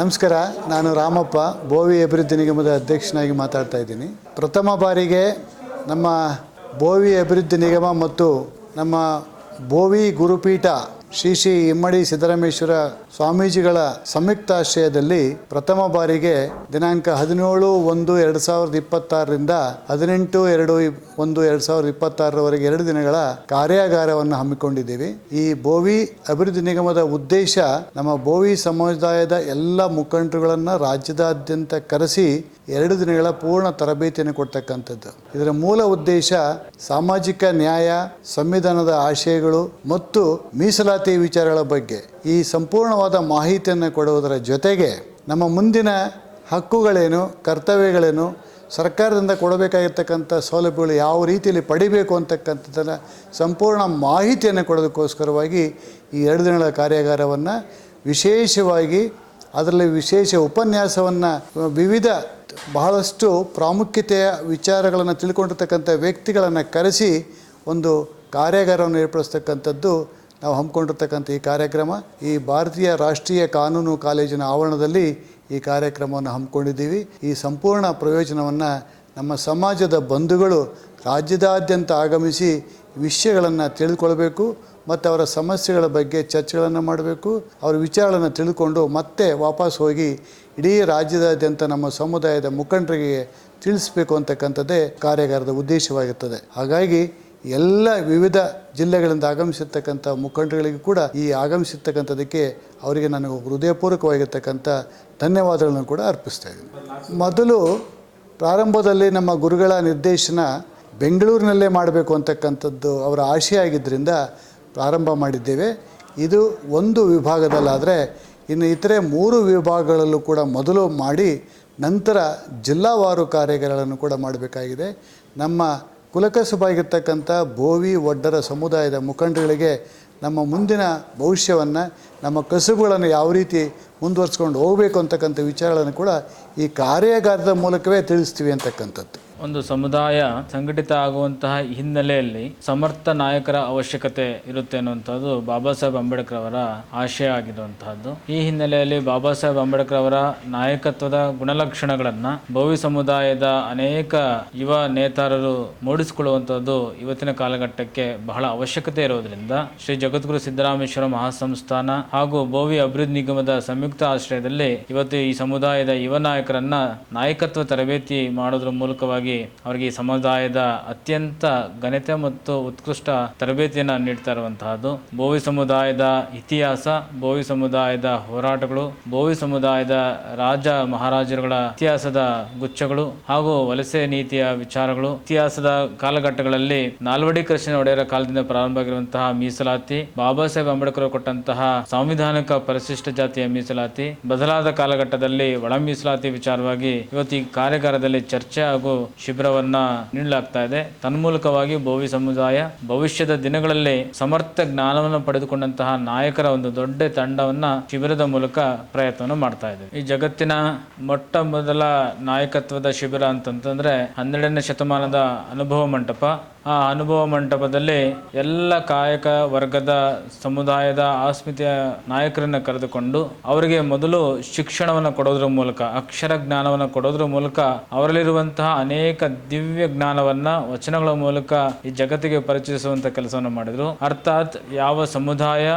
ನಮಸ್ಕಾರ, ನಾನು ರಾಮಪ್ಪ, ಬೋವಿ ಅಭಿವೃದ್ಧಿ ನಿಗಮದ ಅಧ್ಯಕ್ಷನಾಗಿ ಮಾತಾಡ್ತಾ ಇದ್ದೀನಿ. ಪ್ರಥಮ ಬಾರಿಗೆ ನಮ್ಮ ಬೋವಿ ಅಭಿವೃದ್ಧಿ ನಿಗಮ ಮತ್ತು ನಮ್ಮ ಬೋವಿ ಗುರುಪೀಠ ಶ್ರೀ ಇಮ್ಮಡಿ ಸಿದ್ದರಾಮೇಶ್ವರ ಸ್ವಾಮೀಜಿಗಳ ಸಂಯುಕ್ತಾಶ್ರಯದಲ್ಲಿ ಪ್ರಥಮ ಬಾರಿಗೆ ದಿನಾಂಕ 17/1/2026ರಿಂದ 18/2/1/2026 2 ದಿನಗಳ ಕಾರ್ಯಾಗಾರವನ್ನು ಹಮ್ಮಿಕೊಂಡಿದ್ದೀವಿ. ಈ ಬೋವಿ ಅಭಿವೃದ್ಧಿ ನಿಗಮದ ಉದ್ದೇಶ ನಮ್ಮ ಬೋವಿ ಸಮುದಾಯದ ಎಲ್ಲ ಮುಖಂಡರುಗಳನ್ನು ರಾಜ್ಯದಾದ್ಯಂತ ಕರೆಸಿ 2 ದಿನಗಳ ಪೂರ್ಣ ತರಬೇತಿಯನ್ನು ಕೊಡ್ತಕ್ಕಂಥದ್ದು. ಇದರ ಮೂಲ ಉದ್ದೇಶ ಸಾಮಾಜಿಕ ನ್ಯಾಯ, ಸಂವಿಧಾನದ ಆಶಯಗಳು ಮತ್ತು ಮೀಸಲಾತಿ ವಿಚಾರಗಳ ಬಗ್ಗೆ ಈ ಸಂಪೂರ್ಣವಾದ ಮಾಹಿತಿಯನ್ನು ಕೊಡುವುದರ ಜೊತೆಗೆ ನಮ್ಮ ಮುಂದಿನ ಹಕ್ಕುಗಳೇನು, ಕರ್ತವ್ಯಗಳೇನು, ಸರ್ಕಾರದಿಂದ ಕೊಡಬೇಕಾಗಿರ್ತಕ್ಕಂಥ ಸೌಲಭ್ಯಗಳು ಯಾವ ರೀತಿಯಲ್ಲಿ ಪಡಿಬೇಕು ಅಂತಕ್ಕಂಥದ್ದನ್ನು ಸಂಪೂರ್ಣ ಮಾಹಿತಿಯನ್ನು ಕೊಡೋದಕ್ಕೋಸ್ಕರವಾಗಿ ಈ 2 ದಿನಗಳ ಕಾರ್ಯಾಗಾರವನ್ನು ವಿಶೇಷವಾಗಿ ಅದರಲ್ಲಿ ವಿಶೇಷ ಉಪನ್ಯಾಸವನ್ನು ವಿವಿಧ ಬಹಳಷ್ಟು ಪ್ರಾಮುಖ್ಯತೆಯ ವಿಚಾರಗಳನ್ನು ತಿಳ್ಕೊಂಡಿರ್ತಕ್ಕಂಥ ವ್ಯಕ್ತಿಗಳನ್ನು ಕರೆಸಿ ಒಂದು ಕಾರ್ಯಾಗಾರವನ್ನು ಏರ್ಪಡಿಸ್ತಕ್ಕಂಥದ್ದು ನಾವು ಹಮ್ಮಿಕೊಂಡಿರ್ತಕ್ಕಂಥ ಈ ಕಾರ್ಯಕ್ರಮ. ಈ ಭಾರತೀಯ ರಾಷ್ಟ್ರೀಯ ಕಾನೂನು ಕಾಲೇಜಿನ ಆವರಣದಲ್ಲಿ ಈ ಕಾರ್ಯಕ್ರಮವನ್ನು ಹಮ್ಮಿಕೊಂಡಿದ್ದೀವಿ. ಈ ಸಂಪೂರ್ಣ ಪ್ರಯೋಜನವನ್ನು ನಮ್ಮ ಸಮಾಜದ ಬಂಧುಗಳು ರಾಜ್ಯದಾದ್ಯಂತ ಆಗಮಿಸಿ ವಿಷಯಗಳನ್ನು ತಿಳಿದುಕೊಳ್ಬೇಕು ಮತ್ತು ಅವರ ಸಮಸ್ಯೆಗಳ ಬಗ್ಗೆ ಚರ್ಚೆಗಳನ್ನು ಮಾಡಬೇಕು. ಅವರ ವಿಚಾರಗಳನ್ನು ತಿಳ್ಕೊಂಡು ಮತ್ತೆ ವಾಪಸ್ ಹೋಗಿ ಇಡೀ ರಾಜ್ಯದಾದ್ಯಂತ ನಮ್ಮ ಸಮುದಾಯದ ಮುಖಂಡರಿಗೆ ತಿಳಿಸಬೇಕು ಅಂತಕ್ಕಂಥದ್ದೇ ಕಾರ್ಯಾಗಾರದ ಉದ್ದೇಶವಾಗಿರ್ತದೆ. ಹಾಗಾಗಿ ಎಲ್ಲ ವಿವಿಧ ಜಿಲ್ಲೆಗಳಿಂದ ಆಗಮಿಸಿರ್ತಕ್ಕಂಥ ಮುಖಂಡರುಗಳಿಗೂ ಕೂಡ ಈ ಆಗಮಿಸಿರ್ತಕ್ಕಂಥದ್ದಕ್ಕೆ ಅವರಿಗೆ ನಾನು ಹೃದಯಪೂರ್ವಕವಾಗಿರ್ತಕ್ಕಂಥ ಧನ್ಯವಾದಗಳನ್ನು ಕೂಡ ಅರ್ಪಿಸ್ತಾ ಇದ್ದೀನಿ. ಮೊದಲು ಪ್ರಾರಂಭದಲ್ಲಿ ನಮ್ಮ ಗುರುಗಳ ನಿರ್ದೇಶನ ಬೆಂಗಳೂರಿನಲ್ಲೇ ಮಾಡಬೇಕು ಅಂತಕ್ಕಂಥದ್ದು ಅವರ ಆಶಯ ಆಗಿದ್ದರಿಂದ ಪ್ರಾರಂಭ ಮಾಡಿದ್ದೇವೆ. ಇದು ಒಂದು ವಿಭಾಗದಲ್ಲಾದರೆ ಇನ್ನು ಇತರೆ 3 ವಿಭಾಗಗಳಲ್ಲೂ ಕೂಡ ಮೊದಲು ಮಾಡಿ ನಂತರ ಜಿಲ್ಲಾವಾರು ಕಾರ್ಯಾಗಾರಗಳನ್ನು ಕೂಡ ಮಾಡಬೇಕಾಗಿದೆ. ನಮ್ಮ ಕುಲಕಸುಬಾಗಿರ್ತಕ್ಕಂಥ ಬೋವಿ ಒಡ್ಡರ ಸಮುದಾಯದ ಮುಖಂಡರುಗಳಿಗೆ ನಮ್ಮ ಮುಂದಿನ ಭವಿಷ್ಯವನ್ನು, ನಮ್ಮ ಕಸುಬುಗಳನ್ನು ಯಾವ ರೀತಿ ಮುಂದುವರಿಸ್ಕೊಂಡು ಹೋಗಬೇಕು ಅಂತಕ್ಕಂಥ ವಿಚಾರಗಳನ್ನು ಕೂಡ ಈ ಕಾರ್ಯಾಗಾರದ ಮೂಲಕವೇ ತಿಳಿಸ್ತೀವಿ ಅಂತಕ್ಕಂಥದ್ದು. ಒಂದು ಸಮುದಾಯ ಸಂಘಟಿತ ಆಗುವಂತಹ ಹಿನ್ನೆಲೆಯಲ್ಲಿ ಸಮರ್ಥ ನಾಯಕರ ಅವಶ್ಯಕತೆ ಇರುತ್ತೆ ಅನ್ನುವಂಥದ್ದು ಬಾಬಾ ಸಾಹೇಬ್ ಅಂಬೇಡ್ಕರ್ ಅವರ ಆಶಯ ಆಗಿರುವಂತಹದ್ದು. ಈ ಹಿನ್ನೆಲೆಯಲ್ಲಿ ಬಾಬಾ ಸಾಹೇಬ್ ಅಂಬೇಡ್ಕರ್ ಅವರ ನಾಯಕತ್ವದ ಗುಣಲಕ್ಷಣಗಳನ್ನ ಬೋವಿ ಸಮುದಾಯದ ಅನೇಕ ಯುವ ನೇತಾರರು ಮೂಡಿಸಿಕೊಳ್ಳುವಂತಹದ್ದು ಇವತ್ತಿನ ಕಾಲಘಟ್ಟಕ್ಕೆ ಬಹಳ ಅವಶ್ಯಕತೆ ಇರೋದ್ರಿಂದ ಶ್ರೀ ಜಗದ್ಗುರು ಸಿದ್ದರಾಮೇಶ್ವರ ಮಹಾಸಂಸ್ಥಾನ ಹಾಗೂ ಬೋವಿ ಅಭಿವೃದ್ಧಿ ನಿಗಮದ ಸಂಯುಕ್ತ ಆಶ್ರಯದಲ್ಲಿ ಇವತ್ತು ಈ ಸಮುದಾಯದ ಯುವ ನಾಯಕರನ್ನ ನಾಯಕತ್ವ ತರಬೇತಿ ಮಾಡೋದ್ರ ಮೂಲಕವಾಗಿ ಅವರಿಗೆ ಈ ಸಮುದಾಯದ ಅತ್ಯಂತ ಘನತೆ ಮತ್ತು ಉತ್ಕೃಷ್ಟ ತರಬೇತಿಯನ್ನು ನೀಡ್ತಾ ಇರುವಂತಹದ್ದು. ಬೋವಿ ಸಮುದಾಯದ ಇತಿಹಾಸ, ಬೋವಿ ಸಮುದಾಯದ ಹೋರಾಟಗಳು, ಬೋವಿ ಸಮುದಾಯದ ರಾಜ ಮಹಾರಾಜರುಗಳ ಇತಿಹಾಸದ ಗುಚ್ಛಗಳು ಹಾಗೂ ವಲಸೆ ನೀತಿಯ ವಿಚಾರಗಳು, ಇತಿಹಾಸದ ಕಾಲಘಟ್ಟಗಳಲ್ಲಿ ನಾಲ್ವಡಿ ಕೃಷ್ಣ ಒಡೆಯರ ಕಾಲದಿಂದ ಪ್ರಾರಂಭ ಆಗಿರುವಂತಹ ಮೀಸಲಾತಿ, ಬಾಬಾ ಸಾಹೇಬ್ ಅಂಬೇಡ್ಕರ್ ಕೊಟ್ಟಂತಹ ಸಾಂವಿಧಾನಿಕ ಪರಿಶಿಷ್ಟ ಜಾತಿಯ ಮೀಸಲಾತಿ, ಬದಲಾದ ಕಾಲಘಟ್ಟದಲ್ಲಿ ಒಳ ಮೀಸಲಾತಿ ವಿಚಾರವಾಗಿ ಇವತ್ತು ಈ ಕಾರ್ಯಾಗಾರದಲ್ಲಿ ಚರ್ಚೆ ಹಾಗೂ ಶಿಬಿರವನ್ನ ನೀಡಲಾಗ್ತಾ ಇದೆ. ತನ್ಮೂಲಕವಾಗಿ ಬೋವಿ ಸಮುದಾಯ ಭವಿಷ್ಯದ ದಿನಗಳಲ್ಲಿ ಸಮರ್ಥ ಜ್ಞಾನವನ್ನು ಪಡೆದುಕೊಂಡಂತಹ ನಾಯಕರ ಒಂದು ದೊಡ್ಡ ತಂಡವನ್ನ ಶಿಬಿರದ ಮೂಲಕ ಪ್ರಯತ್ನವನ್ನು ಮಾಡ್ತಾ ಇದೆ. ಈ ಜಗತ್ತಿನ ಮೊಟ್ಟ ಮೊದಲ ನಾಯಕತ್ವದ ಶಿಬಿರ ಅಂತಂತಂದ್ರೆ 12ನೇ ಶತಮಾನದ ಅನುಭವ ಮಂಟಪ. ಆ ಅನುಭವ ಮಂಟಪದಲ್ಲಿ ಎಲ್ಲ ಕಾಯಕ ವರ್ಗದ ಸಮುದಾಯದ ಆಸ್ಮಿತೆಯ ನಾಯಕರನ್ನ ಕರೆದುಕೊಂಡು ಅವರಿಗೆ ಮೊದಲು ಶಿಕ್ಷಣವನ್ನು ಕೊಡೋದ್ರ ಮೂಲಕ, ಅಕ್ಷರ ಜ್ಞಾನವನ್ನು ಕೊಡೋದ್ರ ಮೂಲಕ ಅವರಲ್ಲಿರುವಂತಹ ಅನೇಕ ದಿವ್ಯ ಜ್ಞಾನವನ್ನ ವಚನಗಳ ಮೂಲಕ ಈ ಜಗತ್ತಿಗೆ ಪರಿಚಯಿಸುವಂತ ಕೆಲಸವನ್ನು ಮಾಡಿದ್ರು. ಅರ್ಥಾತ್ ಯಾವ ಸಮುದಾಯ,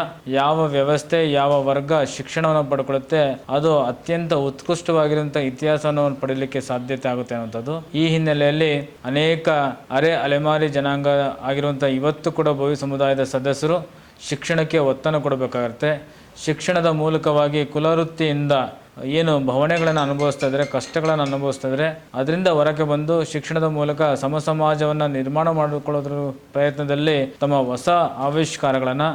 ಯಾವ ವ್ಯವಸ್ಥೆ, ಯಾವ ವರ್ಗ ಶಿಕ್ಷಣವನ್ನು ಪಡ್ಕೊಳ್ಳುತ್ತೆ ಅದು ಅತ್ಯಂತ ಉತ್ಕೃಷ್ಟವಾಗಿರುವಂತಹ ಇತಿಹಾಸವನ್ನು ಪಡೆಯಲಿಕ್ಕೆ ಸಾಧ್ಯತೆ ಆಗುತ್ತೆ ಅನ್ನುವಂಥದ್ದು. ಈ ಹಿನ್ನೆಲೆಯಲ್ಲಿ ಅನೇಕ ಅಲೆಮಾರಿ ಜನಾಂಗ ಆಗಿರುವಂತಹ ಇವತ್ತು ಕೂಡ ಬೋವಿ ಸಮುದಾಯದ ಸದಸ್ಯರು ಶಿಕ್ಷಣಕ್ಕೆ ಒತ್ತನ್ನು ಕೊಡಬೇಕಾಗುತ್ತೆ. ಶಿಕ್ಷಣದ ಮೂಲಕವಾಗಿ ಕುಲವೃತ್ತಿಯಿಂದ ಏನು ಭಾವನೆಗಳನ್ನು ಅನುಭವಿಸ್ತಾ ಇದ್ದಾರೆ, ಕಷ್ಟಗಳನ್ನು ಅನುಭವಿಸ್ತಾ ಇದ್ದಾರೆ, ಅದರಿಂದ ಹೊರಗೆ ಬಂದು ಶಿಕ್ಷಣದ ಮೂಲಕ ಸಮಾಜವನ್ನು ನಿರ್ಮಾಣ ಮಾಡಿಕೊಳ್ಳೋದ್ರ ಪ್ರಯತ್ನದಲ್ಲಿ ತಮ್ಮ ಹೊಸ ಆವಿಷ್ಕಾರಗಳನ್ನು,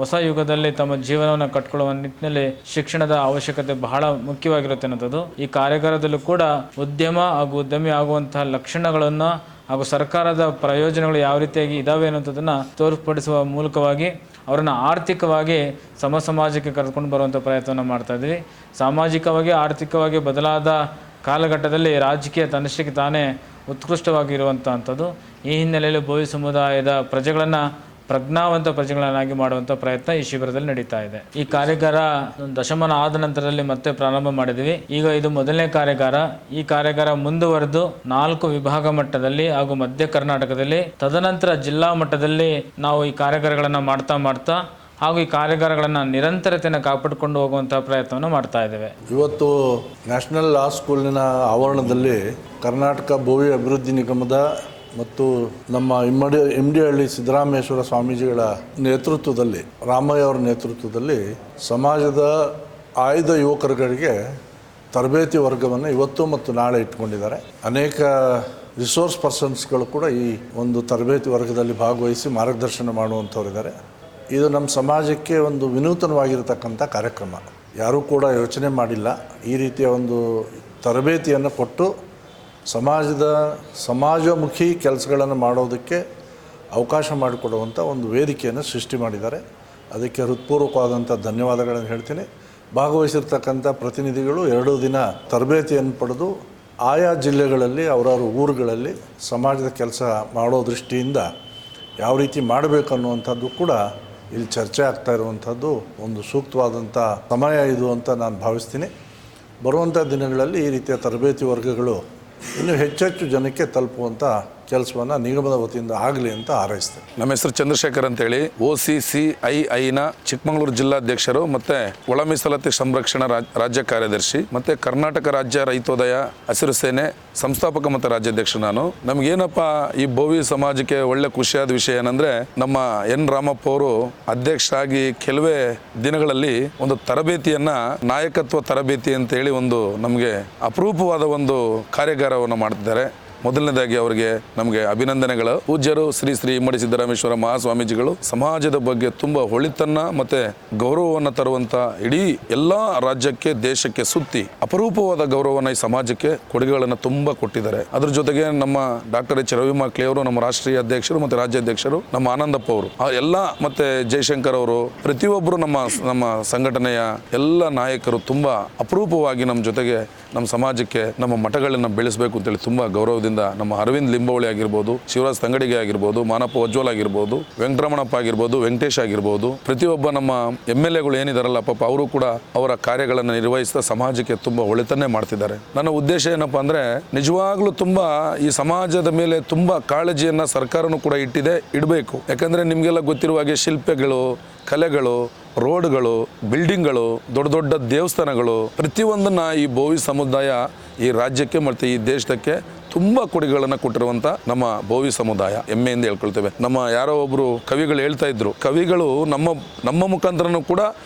ಹೊಸ ಯುಗದಲ್ಲಿ ತಮ್ಮ ಜೀವನವನ್ನು ಕಟ್ಕೊಳ್ಳುವ ನಿಟ್ಟಿನಲ್ಲಿ ಶಿಕ್ಷಣದ ಅವಶ್ಯಕತೆ ಬಹಳ ಮುಖ್ಯವಾಗಿರುತ್ತೆ ಅನ್ನೋದು. ಈ ಕಾರ್ಯಾಗಾರದಲ್ಲೂ ಕೂಡ ಉದ್ಯಮ ಹಾಗೂ ಉದ್ಯಮಿ ಆಗುವಂತಹ ಲಕ್ಷಣಗಳನ್ನು ಹಾಗೂ ಸರ್ಕಾರದ ಪ್ರಯೋಜನಗಳು ಯಾವ ರೀತಿಯಾಗಿ ಇದಾವೆ ಅನ್ನೋದನ್ನು ತೋರ್ಪಡಿಸುವ ಮೂಲಕವಾಗಿ ಅವರನ್ನು ಆರ್ಥಿಕವಾಗಿ ಸಮಾಜಕ್ಕೆ ಕರೆದುಕೊಂಡು ಬರುವಂಥ ಪ್ರಯತ್ನವನ್ನು ಮಾಡ್ತಾ ಇದ್ವಿ. ಸಾಮಾಜಿಕವಾಗಿ ಆರ್ಥಿಕವಾಗಿ ಬದಲಾದ ಕಾಲಘಟ್ಟದಲ್ಲಿ ರಾಜಕೀಯ ತನ್ನಷ್ಟಕ್ಕೆ ತಾನೇ ಉತ್ಕೃಷ್ಟವಾಗಿರುವಂಥದ್ದು. ಈ ಹಿನ್ನೆಲೆಯಲ್ಲಿ ಬೋವಿ ಸಮುದಾಯದ ಪ್ರಜೆಗಳನ್ನು ಪ್ರಜ್ಞಾವಂತ ಪ್ರಜೆಗಳನ್ನಾಗಿ ಮಾಡುವಂಥ ಪ್ರಯತ್ನ ಈ ಶಿಬಿರದಲ್ಲಿ ನಡೀತಾ ಇದೆ. ಈ ಕಾರ್ಯಾಗಾರ ದಶಮಾನ ಆದ ನಂತರದಲ್ಲಿ ಮತ್ತೆ ಪ್ರಾರಂಭ ಮಾಡಿದ್ವಿ. ಈಗ ಇದು ಮೊದಲನೇ ಕಾರ್ಯಾಗಾರ. ಈ ಕಾರ್ಯಾಗಾರ ಮುಂದುವರೆದು 4 ವಿಭಾಗ ಮಟ್ಟದಲ್ಲಿ ಹಾಗೂ ಮಧ್ಯ ಕರ್ನಾಟಕದಲ್ಲಿ, ತದನಂತರ ಜಿಲ್ಲಾ ಮಟ್ಟದಲ್ಲಿ ನಾವು ಈ ಕಾರ್ಯಾಗಾರಗಳನ್ನು ಮಾಡ್ತಾ ಹಾಗೂ ಈ ಕಾರ್ಯಾಗಾರಗಳನ್ನು ನಿರಂತರತೆಯನ್ನು ಕಾಪಾಡಿಕೊಂಡು ಹೋಗುವಂತಹ ಪ್ರಯತ್ನವನ್ನು ಮಾಡ್ತಾ ಇದ್ದೇವೆ. ಇವತ್ತು ನ್ಯಾಷನಲ್ ಲಾ ಸ್ಕೂಲಿನ ಆವರಣದಲ್ಲಿ ಕರ್ನಾಟಕ ಭೋವಿ ಅಭಿವೃದ್ಧಿ ನಿಗಮದ ಮತ್ತು ನಮ್ಮ ಇಮ್ಮಡಿಹಳ್ಳಿ ಸಿದ್ದರಾಮೇಶ್ವರ ಸ್ವಾಮೀಜಿಗಳ ನೇತೃತ್ವದಲ್ಲಿ, ರಾಮಯ್ಯ ಅವರ ನೇತೃತ್ವದಲ್ಲಿ ಸಮಾಜದ ಆಯ್ದ ಯುವಕರುಗಳಿಗೆ ತರಬೇತಿ ವರ್ಗವನ್ನು ಇವತ್ತು ಮತ್ತು ನಾಳೆ ಇಟ್ಕೊಂಡಿದ್ದಾರೆ. ಅನೇಕ ರಿಸೋರ್ಸ್ ಪರ್ಸನ್ಸ್ಗಳು ಕೂಡ ಈ ಒಂದು ತರಬೇತಿ ವರ್ಗದಲ್ಲಿ ಭಾಗವಹಿಸಿ ಮಾರ್ಗದರ್ಶನ ಮಾಡುವಂಥವರಿದ್ದಾರೆ. ಇದು ನಮ್ಮ ಸಮಾಜಕ್ಕೆ ಒಂದು ವಿನೂತನವಾಗಿರತಕ್ಕಂಥ ಕಾರ್ಯಕ್ರಮ. ಯಾರೂ ಕೂಡ ಯೋಚನೆ ಮಾಡಿಲ್ಲ. ಈ ರೀತಿಯ ಒಂದು ತರಬೇತಿಯನ್ನು ಕೊಟ್ಟು ಸಮಾಜಮುಖಿ ಕೆಲಸಗಳನ್ನು ಮಾಡೋದಕ್ಕೆ ಅವಕಾಶ ಮಾಡಿಕೊಡುವಂಥ ಒಂದು ವೇದಿಕೆಯನ್ನು ಸೃಷ್ಟಿ ಮಾಡಿದ್ದಾರೆ. ಅದಕ್ಕೆ ಹೃತ್ಪೂರ್ವಕವಾದಂಥ ಧನ್ಯವಾದಗಳನ್ನು ಹೇಳ್ತೀನಿ. ಭಾಗವಹಿಸಿರ್ತಕ್ಕಂಥ ಪ್ರತಿನಿಧಿಗಳು 2 ದಿನ ತರಬೇತಿಯನ್ನು ಪಡೆದು ಆಯಾ ಜಿಲ್ಲೆಗಳಲ್ಲಿ ಅವರವ್ರ ಊರುಗಳಲ್ಲಿ ಸಮಾಜದ ಕೆಲಸ ಮಾಡೋ ದೃಷ್ಟಿಯಿಂದ ಯಾವ ರೀತಿ ಮಾಡಬೇಕು ಅನ್ನುವಂಥದ್ದು ಕೂಡ ಇಲ್ಲಿ ಚರ್ಚೆ ಆಗ್ತಾ ಇರುವಂಥದ್ದು ಒಂದು ಸೂಕ್ತವಾದಂಥ ಸಮಯ ಇದು ಅಂತ ನಾನು ಭಾವಿಸ್ತೀನಿ. ಬರುವಂಥ ದಿನಗಳಲ್ಲಿ ಈ ರೀತಿಯ ತರಬೇತಿ ವರ್ಗಗಳು ಇನ್ನೂ ಹೆಚ್ಚೆಚ್ಚು ಜನಕ್ಕೆ ತಲುಪುವಂಥ ಕೆಲಸವನ್ನು ನಿಗಮದ ವತಿಯಿಂದ ಆಗಲಿ ಅಂತ ಹಾರೈಸ್ತೇನೆ. ನಮ್ಮ ಹೆಸರು ಚಂದ್ರಶೇಖರ್ ಅಂತೇಳಿ, OCCIIನ ಚಿಕ್ಕಮಗಳೂರು ಜಿಲ್ಲಾಧ್ಯಕ್ಷರು ಮತ್ತು ಒಳ ಮೀಸಲಾತಿ ಸಂರಕ್ಷಣಾ ರಾಜ್ಯ ಕಾರ್ಯದರ್ಶಿ ಮತ್ತು ಕರ್ನಾಟಕ ರಾಜ್ಯ ರೈತೋದಯ ಹಸಿರು ಸೇನೆ ಸಂಸ್ಥಾಪಕ ಮತ್ತು ರಾಜ್ಯಾಧ್ಯಕ್ಷ ನಾನು. ನಮಗೇನಪ್ಪ ಈ ಭೋವಿ ಸಮಾಜಕ್ಕೆ ಒಳ್ಳೆ ಖುಷಿಯಾದ ವಿಷಯ ಏನಂದರೆ, ನಮ್ಮ ಎನ್ ರಾಮಪ್ಪ ಅವರು ಅಧ್ಯಕ್ಷರಾಗಿ ಕೆಲವೇ ದಿನಗಳಲ್ಲಿ ಒಂದು ತರಬೇತಿಯನ್ನು, ನಾಯಕತ್ವ ತರಬೇತಿ ಅಂತೇಳಿ ಒಂದು ನಮಗೆ ಅಪರೂಪವಾದ ಒಂದು ಕಾರ್ಯಾಗಾರವನ್ನು ಮಾಡ್ತಿದ್ದಾರೆ. ಮೊದಲನೇದಾಗಿ ಅವರಿಗೆ ನಮಗೆ ಅಭಿನಂದನೆಗಳು. ಪೂಜ್ಯರು ಶ್ರೀ ಇಮ್ಮಡಿ ಸಿದ್ದರಾಮೇಶ್ವರ ಮಹಾಸ್ವಾಮೀಜಿಗಳು ಸಮಾಜದ ಬಗ್ಗೆ ತುಂಬ ಹೊಳಿತನ್ನ ಮತ್ತು ಗೌರವವನ್ನು ತರುವಂಥ ಇಡೀ ಎಲ್ಲ ರಾಜ್ಯಕ್ಕೆ, ದೇಶಕ್ಕೆ ಸುತ್ತಿ ಅಪರೂಪವಾದ ಗೌರವವನ್ನು ಈ ಸಮಾಜಕ್ಕೆ ಕೊಡುಗೆಗಳನ್ನು ತುಂಬ ಕೊಟ್ಟಿದ್ದಾರೆ. ಅದ್ರ ಜೊತೆಗೆ ನಮ್ಮ ಡಾಕ್ಟರ್ H. ರವಿಮಾಕ್ಲಿ ಅವರು, ನಮ್ಮ ರಾಷ್ಟ್ರೀಯ ಅಧ್ಯಕ್ಷರು ಮತ್ತು ರಾಜ್ಯಾಧ್ಯಕ್ಷರು, ನಮ್ಮ ಆನಂದಪ್ಪ ಅವರು ಎಲ್ಲ, ಮತ್ತು ಜಯಶಂಕರ್ ಅವರು, ಪ್ರತಿಯೊಬ್ಬರು ನಮ್ಮ ಸಂಘಟನೆಯ ಎಲ್ಲ ನಾಯಕರು ತುಂಬ ಅಪರೂಪವಾಗಿ ನಮ್ಮ ಜೊತೆಗೆ ನಮ್ಮ ಸಮಾಜಕ್ಕೆ, ನಮ್ಮ ಮಠಗಳನ್ನು ಬೆಳೆಸಬೇಕು ಅಂತೇಳಿ ತುಂಬ ಗೌರವದಿಂದ ನಮ್ಮ ಅರವಿಂದ್ ಲಿಂಬವಳಿ ಆಗಿರ್ಬೋದು, ಶಿವರಾಜ್ ತಂಗಡಿಗೆ ಆಗಿರ್ಬೋದು, ಮಾನಪ್ಪ ಉಜ್ವಲ್ ಆಗಿರ್ಬೋದು, ವೆಂಕಟರಮಣಪ್ಪ ಆಗಿರ್ಬೋದು, ವೆಂಕಟೇಶ್ ಆಗಿರ್ಬೋದು, ಪ್ರತಿಯೊಬ್ಬ ನಮ್ಮ MLAಗಳು ಏನಿದಾರಲ್ಲ ಪಾಪ ಅವರು ಕೂಡ ಅವರ ಕಾರ್ಯಗಳನ್ನು ನಿರ್ವಹಿಸ್ತಾ ಸಮಾಜಕ್ಕೆ ತುಂಬ ಒಳಿತನ್ನೇ ಮಾಡ್ತಿದ್ದಾರೆ. ನನ್ನ ಉದ್ದೇಶ ಏನಪ್ಪ ಅಂದರೆ, ನಿಜವಾಗ್ಲೂ ತುಂಬ ಈ ಸಮಾಜದ ಮೇಲೆ ತುಂಬ ಕಾಳಜಿಯನ್ನು ಸರ್ಕಾರನೂ ಕೂಡ ಇಡಬೇಕು. ಯಾಕಂದರೆ ನಿಮಗೆಲ್ಲ ಗೊತ್ತಿರುವ ಹಾಗೆ ಶಿಲ್ಪಗಳು, ಕಲೆಗಳು, ರೋಡ್ಗಳು, ಬಿಲ್ಡಿಂಗ್ಗಳು, ದೊಡ್ಡ ದೊಡ್ಡ ದೇವಸ್ಥಾನಗಳು, ಪ್ರತಿಯೊಂದನ್ನು ಈ ಭೋವಿ ಸಮುದಾಯ ಈ ರಾಜ್ಯಕ್ಕೆ ಮತ್ತು ಈ ದೇಶಕ್ಕೆ ತುಂಬ ಕೊಡುಗೆಗಳನ್ನು ಕೊಟ್ಟಿರುವಂಥ ನಮ್ಮ ಭೋವಿ ಸಮುದಾಯ ಹೆಮ್ಮೆಯಿಂದ ಹೇಳ್ಕೊಳ್ತೇವೆ. ನಮ್ಮ ಯಾರೋ ಒಬ್ಬರು ಕವಿಗಳು ಹೇಳ್ತಾ ಇದ್ರು, ಕವಿಗಳು ನಮ್ಮ ಮುಖಾಂತರನೂ ಕೂಡ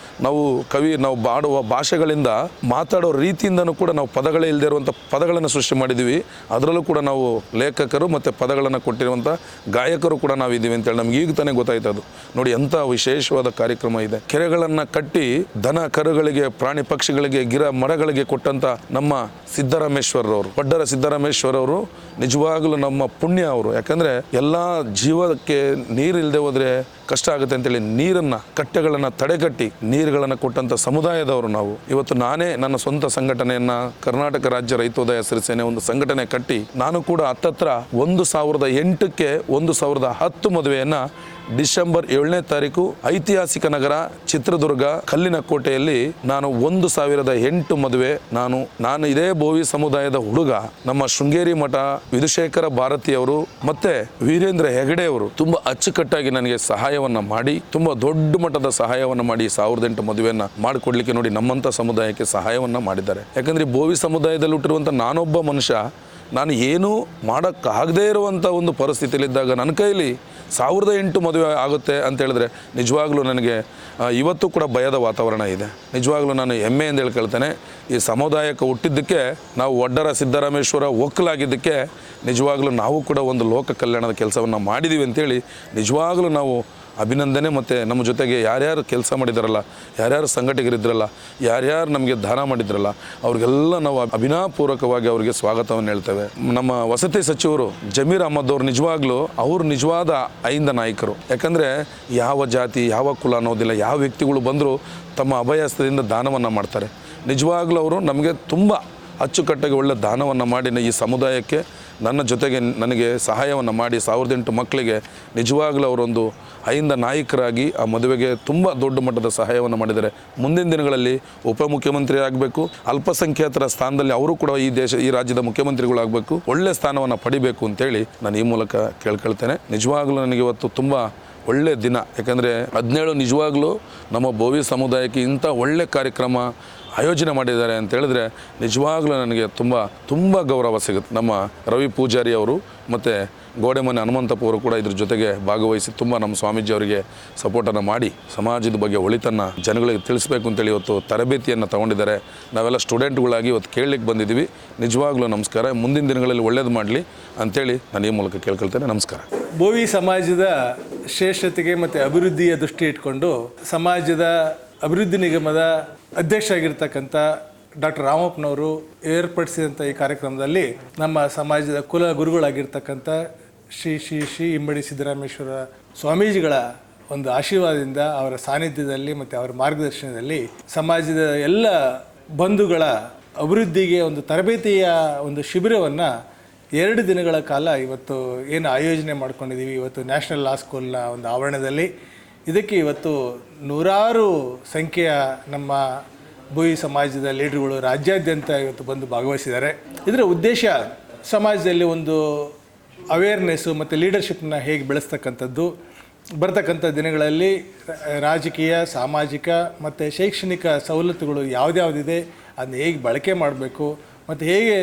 ನಾವು ಬಾಡುವ ಭಾಷೆಗಳಿಂದ, ಮಾತಾಡೋ ರೀತಿಯಿಂದನೂ ಕೂಡ ನಾವು ಪದಗಳೇ ಇಲ್ಲದೆ ಇರುವಂಥ ಪದಗಳನ್ನು ಸೃಷ್ಟಿ ಮಾಡಿದ್ದೀವಿ. ಅದರಲ್ಲೂ ಕೂಡ ನಾವು ಲೇಖಕರು ಮತ್ತು ಪದಗಳನ್ನು ಕೊಟ್ಟಿರುವಂಥ ಗಾಯಕರು ಕೂಡ ನಾವಿದ್ದೀವಿ ಅಂತೇಳಿ ನಮ್ಗೆ ಈಗ ತಾನೇ ಗೊತ್ತಾಯ್ತದು. ನೋಡಿ, ಎಂಥ ವಿಶೇಷವಾದ ಕಾರ್ಯಕ್ರಮ ಇದೆ. ಕೆರೆಗಳನ್ನು ಕಟ್ಟಿ ದನ ಕರುಗಳಿಗೆ, ಪ್ರಾಣಿ ಪಕ್ಷಿಗಳಿಗೆ, ಗಿಡ ಮರಗಳಿಗೆ ಕೊಟ್ಟಂಥ ನಮ್ಮ ಸಿದ್ದರಾಮೇಶ್ವರರವರು, ವಡ್ಡರ ಸಿದ್ದರಾಮೇಶ್ವರವರು ನಿಜವಾಗಲೂ ನಮ್ಮ ಪುಣ್ಯ ಅವರು. ಯಾಕಂದರೆ ಎಲ್ಲ ಜೀವಕ್ಕೆ ನೀರಿಲ್ಲದೆ ಹೋದರೆ ಕಷ್ಟ ಆಗುತ್ತೆ ಅಂತೇಳಿ ನೀರನ್ನು, ಕಟ್ಟೆಗಳನ್ನು ತಡೆಗಟ್ಟಿ ನೀರುಗಳನ್ನು ಕೊಟ್ಟಂಥ ಸಮುದಾಯದವರು ನಾವು. ಇವತ್ತು ನಾನೇ ನನ್ನ ಸ್ವಂತ ಸಂಘಟನೆಯನ್ನು, ಕರ್ನಾಟಕ ರಾಜ್ಯ ರೈತೋದಯ ಹಸಿರು ಸೇನೆ ಒಂದು ಸಂಘಟನೆ ಕಟ್ಟಿ, ನಾನು ಕೂಡ ಹತ್ತತ್ರ 1008ಕ್ಕೆ 1010 ಮದುವೆಯನ್ನು ಡಿಸೆಂಬರ್ 7ನೇ ತಾರೀಕು ಐತಿಹಾಸಿಕ ನಗರ ಚಿತ್ರದುರ್ಗ ಕಲ್ಲಿನ ಕೋಟೆಯಲ್ಲಿ ನಾನು 1008 ಮದುವೆ. ನಾನು ಇದೇ ಭೋವಿ ಸಮುದಾಯದ ಹುಡುಗ, ನಮ್ಮ ಶೃಂಗೇರಿ ಮಠ ವಿಧುಶೇಖರ ಭಾರತಿಯವರು ಮತ್ತೆ ವೀರೇಂದ್ರ ಹೆಗಡೆ ಅವರು ತುಂಬಾ ಅಚ್ಚುಕಟ್ಟಾಗಿ ನನಗೆ ಸಹಾಯವನ್ನ ಮಾಡಿ, ತುಂಬಾ ದೊಡ್ಡ ಮಟ್ಟದ ಸಹಾಯವನ್ನ ಮಾಡಿ 1008 ಮದುವೆಯನ್ನ ಮಾಡಿಕೊಡ್ಲಿಕ್ಕೆ ನೋಡಿ ನಮ್ಮಂತ ಸಮುದಾಯಕ್ಕೆ ಸಹಾಯವನ್ನ ಮಾಡಿದ್ದಾರೆ. ಯಾಕಂದ್ರೆ ಭೋವಿ ಸಮುದಾಯದಲ್ಲಿ ಹುಟ್ಟಿರುವಂತ ನಾನೊಬ್ಬ ಮನುಷ್ಯ, ನಾನು ಏನೂ ಮಾಡೋಕ್ಕಾಗದೇ ಇರುವಂಥ ಒಂದು ಪರಿಸ್ಥಿತಿಯಲ್ಲಿದ್ದಾಗ ನನ್ನ ಕೈಲಿ 1008 ಮದುವೆ ಆಗುತ್ತೆ ಅಂತ ಹೇಳಿದ್ರೆ ನಿಜವಾಗ್ಲೂ ನನಗೆ ಇವತ್ತು ಕೂಡ ಭಯದ ವಾತಾವರಣ ಇದೆ. ನಿಜವಾಗ್ಲೂ ನಾನು ಹೆಮ್ಮೆಯಿಂದ ಹೇಳ್ಕೊಳ್ತೇನೆ, ಈ ಸಮುದಾಯಕ್ಕೆ ಹುಟ್ಟಿದ್ದಕ್ಕೆ, ನಾವು ವಡ್ಡರ ಸಿದ್ದರಾಮೇಶ್ವರ ಒಕ್ಕಲಾಗಿದ್ದಕ್ಕೆ ನಿಜವಾಗ್ಲೂ ನಾವು ಕೂಡ ಒಂದು ಲೋಕ ಕಲ್ಯಾಣದ ಕೆಲಸವನ್ನು ಮಾಡಿದ್ದೀವಿ ಅಂತೇಳಿ ನಿಜವಾಗ್ಲೂ ನಾವು ಅಭಿನಂದನೆ. ಮತ್ತು ನಮ್ಮ ಜೊತೆಗೆ ಯಾರ್ಯಾರು ಕೆಲಸ ಮಾಡಿದಾರಲ್ಲ, ಯಾರ್ಯಾರು ಸಂಘಟಕರಿದ್ರಲ್ಲ, ಯಾರ್ಯಾರು ನಮಗೆ ದಾನ ಮಾಡಿದ್ರಲ್ಲ, ಅವ್ರಿಗೆಲ್ಲ ನಾವು ಅಭಿನಯಪೂರ್ವಕವಾಗಿ ಅವರಿಗೆ ಸ್ವಾಗತವನ್ನು ಹೇಳ್ತೇವೆ. ನಮ್ಮ ವಸತಿ ಸಚಿವರು ಜಮೀರ್ ಅಹಮದ್ ಅವರು ನಿಜವಾಗ್ಲೂ ಅವರು ನಿಜವಾದ ಐಂದ ನಾಯಕರು. ಯಾಕಂದರೆ ಯಾವ ಜಾತಿ, ಯಾವ ಕುಲ ಅನ್ನೋದಿಲ್ಲ, ಯಾವ ವ್ಯಕ್ತಿಗಳು ಬಂದರೂ ತಮ್ಮ ಅಭಯಹಸ್ತದಿಂದ ದಾನವನ್ನು ಮಾಡ್ತಾರೆ. ನಿಜವಾಗ್ಲೂ ಅವರು ನಮಗೆ ತುಂಬ ಅಚ್ಚುಕಟ್ಟಾಗಿ ಒಳ್ಳೆ ದಾನವನ್ನು ಮಾಡಿ ಈ ಸಮುದಾಯಕ್ಕೆ ನನ್ನ ಜೊತೆಗೆ ನನಗೆ ಸಹಾಯವನ್ನು ಮಾಡಿ 1008 ಮಕ್ಕಳಿಗೆ ನಿಜವಾಗಲೂ ಅವರೊಂದು ಐಂದ ನಾಯಕರಾಗಿ ಆ ಮದುವೆಗೆ ತುಂಬ ದೊಡ್ಡ ಮಟ್ಟದ ಸಹಾಯವನ್ನು ಮಾಡಿದ್ದಾರೆ. ಮುಂದಿನ ದಿನಗಳಲ್ಲಿ ಉಪಮುಖ್ಯಮಂತ್ರಿ ಆಗಬೇಕು, ಅಲ್ಪಸಂಖ್ಯಾತರ ಸ್ಥಾನದಲ್ಲಿ ಅವರು ಕೂಡ ಈ ರಾಜ್ಯದ ಮುಖ್ಯಮಂತ್ರಿಗಳಾಗಬೇಕು, ಒಳ್ಳೆ ಸ್ಥಾನವನ್ನು ಪಡಿಬೇಕು ಅಂತೇಳಿ ನಾನು ಈ ಮೂಲಕ ಕೇಳ್ಕೊಳ್ತೇನೆ. ನಿಜವಾಗಲೂ ನನಗೆ ಇವತ್ತು ತುಂಬ ಒಳ್ಳೆಯ ದಿನ. ಯಾಕಂದರೆ 17 ನಿಜವಾಗ್ಲೂ ನಮ್ಮ ಬೋವಿ ಸಮುದಾಯಕ್ಕೆ ಇಂಥ ಒಳ್ಳೆ ಕಾರ್ಯಕ್ರಮ ಆಯೋಜನೆ ಮಾಡಿದ್ದಾರೆ ಅಂತ ಹೇಳಿದ್ರೆ ನಿಜವಾಗ್ಲೂ ನನಗೆ ತುಂಬ ಗೌರವ ಸಿಗುತ್ತೆ. ನಮ್ಮ ರವಿ ಪೂಜಾರಿ ಅವರು ಮತ್ತು ಗೋಡೆಮನೆ ಹನುಮಂತಪ್ಪ ಅವರು ಕೂಡ ಇದ್ರ ಜೊತೆಗೆ ಭಾಗವಹಿಸಿ ತುಂಬ ನಮ್ಮ ಸ್ವಾಮೀಜಿ ಅವರಿಗೆ ಸಪೋರ್ಟನ್ನು ಮಾಡಿ ಸಮಾಜದ ಬಗ್ಗೆ ಒಳಿತನ್ನು ಜನಗಳಿಗೆ ತಿಳಿಸ್ಬೇಕು ಅಂತೇಳಿ ಇವತ್ತು ತರಬೇತಿಯನ್ನು ತಗೊಂಡಿದ್ದಾರೆ. ನಾವೆಲ್ಲ ಸ್ಟೂಡೆಂಟ್ಗಳಾಗಿ ಇವತ್ತು ಕೇಳಲಿಕ್ಕೆ ಬಂದಿದ್ದೀವಿ. ನಿಜವಾಗ್ಲೂ ನಮಸ್ಕಾರ. ಮುಂದಿನ ದಿನಗಳಲ್ಲಿ ಒಳ್ಳೇದು ಮಾಡಲಿ ಅಂತೇಳಿ ನಾನು ಈ ಮೂಲಕ ಕೇಳ್ಕೊಳ್ತೇನೆ. ನಮಸ್ಕಾರ. ಬೋವಿ ಸಮಾಜದ ಶ್ರೇಷ್ಠತೆಗೆ ಮತ್ತು ಅಭಿವೃದ್ಧಿಯ ದೃಷ್ಟಿ ಇಟ್ಕೊಂಡು ಸಮಾಜದ ಅಭಿವೃದ್ಧಿ ನಿಗಮದ ಅಧ್ಯಕ್ಷ ಆಗಿರ್ತಕ್ಕಂಥ ಡಾಕ್ಟರ್ ರಾಮಪ್ಪನವರು ಏರ್ಪಡಿಸಿದಂಥ ಈ ಕಾರ್ಯಕ್ರಮದಲ್ಲಿ ನಮ್ಮ ಸಮಾಜದ ಕುಲ ಗುರುಗಳಾಗಿರ್ತಕ್ಕಂಥ ಶ್ರೀ ಇಮ್ಮಡಿ ಸಿದ್ದರಾಮೇಶ್ವರ ಸ್ವಾಮೀಜಿಗಳ ಒಂದು ಆಶೀರ್ವಾದದಿಂದ, ಅವರ ಸಾನ್ನಿಧ್ಯದಲ್ಲಿ ಮತ್ತು ಅವರ ಮಾರ್ಗದರ್ಶನದಲ್ಲಿ ಸಮಾಜದ ಎಲ್ಲ ಬಂಧುಗಳ ಅಭಿವೃದ್ಧಿಗೆ ಒಂದು ತರಬೇತಿಯ ಒಂದು ಶಿಬಿರವನ್ನು 2 ದಿನಗಳ ಕಾಲ ಇವತ್ತು ಏನು ಆಯೋಜನೆ ಮಾಡ್ಕೊಂಡಿದ್ದೀವಿ. ಇವತ್ತು ನ್ಯಾಷನಲ್ ಲಾ ಸ್ಕೂಲ್ನ ಒಂದು ಆವರಣದಲ್ಲಿ ಇದಕ್ಕೆ ಇವತ್ತು ನೂರಾರು ಸಂಖ್ಯೆಯ ನಮ್ಮ ಬೋವಿ ಸಮಾಜದ ಲೀಡರ್ಗಳು ರಾಜ್ಯಾದ್ಯಂತ ಇವತ್ತು ಬಂದು ಭಾಗವಹಿಸಿದ್ದಾರೆ. ಇದರ ಉದ್ದೇಶ ಸಮಾಜದಲ್ಲಿ ಒಂದು ಅವೇರ್ನೆಸ್ಸು ಮತ್ತು ಲೀಡರ್ಶಿಪ್ನ ಹೇಗೆ ಬೆಳೆಸ್ತಕ್ಕಂಥದ್ದು, ಬರ್ತಕ್ಕಂಥ ದಿನಗಳಲ್ಲಿ ರಾಜಕೀಯ, ಸಾಮಾಜಿಕ ಮತ್ತು ಶೈಕ್ಷಣಿಕ ಸವಲತ್ತುಗಳು ಯಾವುದ್ಯಾವುದಿದೆ ಅದನ್ನ ಹೇಗೆ ಬಳಕೆ ಮಾಡಬೇಕು ಮತ್ತು ಹೇಗೆ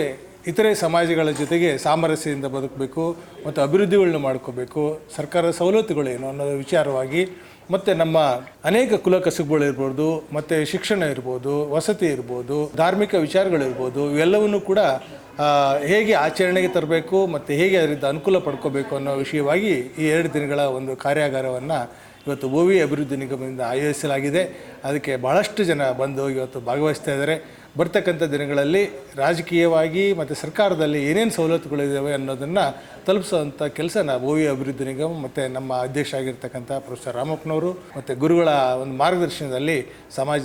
ಇತರೆ ಸಮಾಜಗಳ ಜೊತೆಗೆ ಸಾಮರಸ್ಯದಿಂದ ಬದುಕಬೇಕು ಮತ್ತು ಅಭಿವೃದ್ಧಿಗಳನ್ನ ಮಾಡ್ಕೋಬೇಕು, ಸರ್ಕಾರದ ಸವಲತ್ತುಗಳೇನು ಅನ್ನೋದು ವಿಚಾರವಾಗಿ, ಮತ್ತು ನಮ್ಮ ಅನೇಕ ಕುಲ ಕಸುಬುಗಳಿರ್ಬೋದು, ಮತ್ತು ಶಿಕ್ಷಣ ಇರ್ಬೋದು, ವಸತಿ ಇರ್ಬೋದು, ಧಾರ್ಮಿಕ ವಿಚಾರಗಳಿರ್ಬೋದು, ಇವೆಲ್ಲವನ್ನೂ ಕೂಡ ಹೇಗೆ ಆಚರಣೆಗೆ ತರಬೇಕು ಮತ್ತು ಹೇಗೆ ಅದರಿಂದ ಅನುಕೂಲ ಪಡ್ಕೋಬೇಕು ಅನ್ನೋ ವಿಷಯವಾಗಿ ಈ 2 ದಿನಗಳ ಒಂದು ಕಾರ್ಯಾಗಾರವನ್ನು ಇವತ್ತು ಬೋವಿ ಅಭಿವೃದ್ಧಿ ನಿಗಮದಿಂದ ಆಯೋಜಿಸಲಾಗಿದೆ. ಅದಕ್ಕೆ ಭಾಳಷ್ಟು ಜನ ಬಂದು ಇವತ್ತು ಭಾಗವಹಿಸ್ತಾ ಇದ್ದಾರೆ. ಬರ್ತಕ್ಕಂಥ ದಿನಗಳಲ್ಲಿ ರಾಜಕೀಯವಾಗಿ ಮತ್ತು ಸರ್ಕಾರದಲ್ಲಿ ಏನೇನು ಸವಲತ್ತುಗಳಿದ್ದಾವೆ ಅನ್ನೋದನ್ನು ತಲುಪಿಸುವಂಥ ಕೆಲಸನ ಬೋವಿ ಅಭಿವೃದ್ಧಿ ನಿಗಮ ಮತ್ತು ನಮ್ಮ ಅಧ್ಯಕ್ಷ ಆಗಿರ್ತಕ್ಕಂಥ ಪ್ರೊಫೆಸರ್ ರಾಮಪ್ಪನವರು ಮತ್ತು ಗುರುಗಳ ಒಂದು ಮಾರ್ಗದರ್ಶನದಲ್ಲಿ ಸಮಾಜ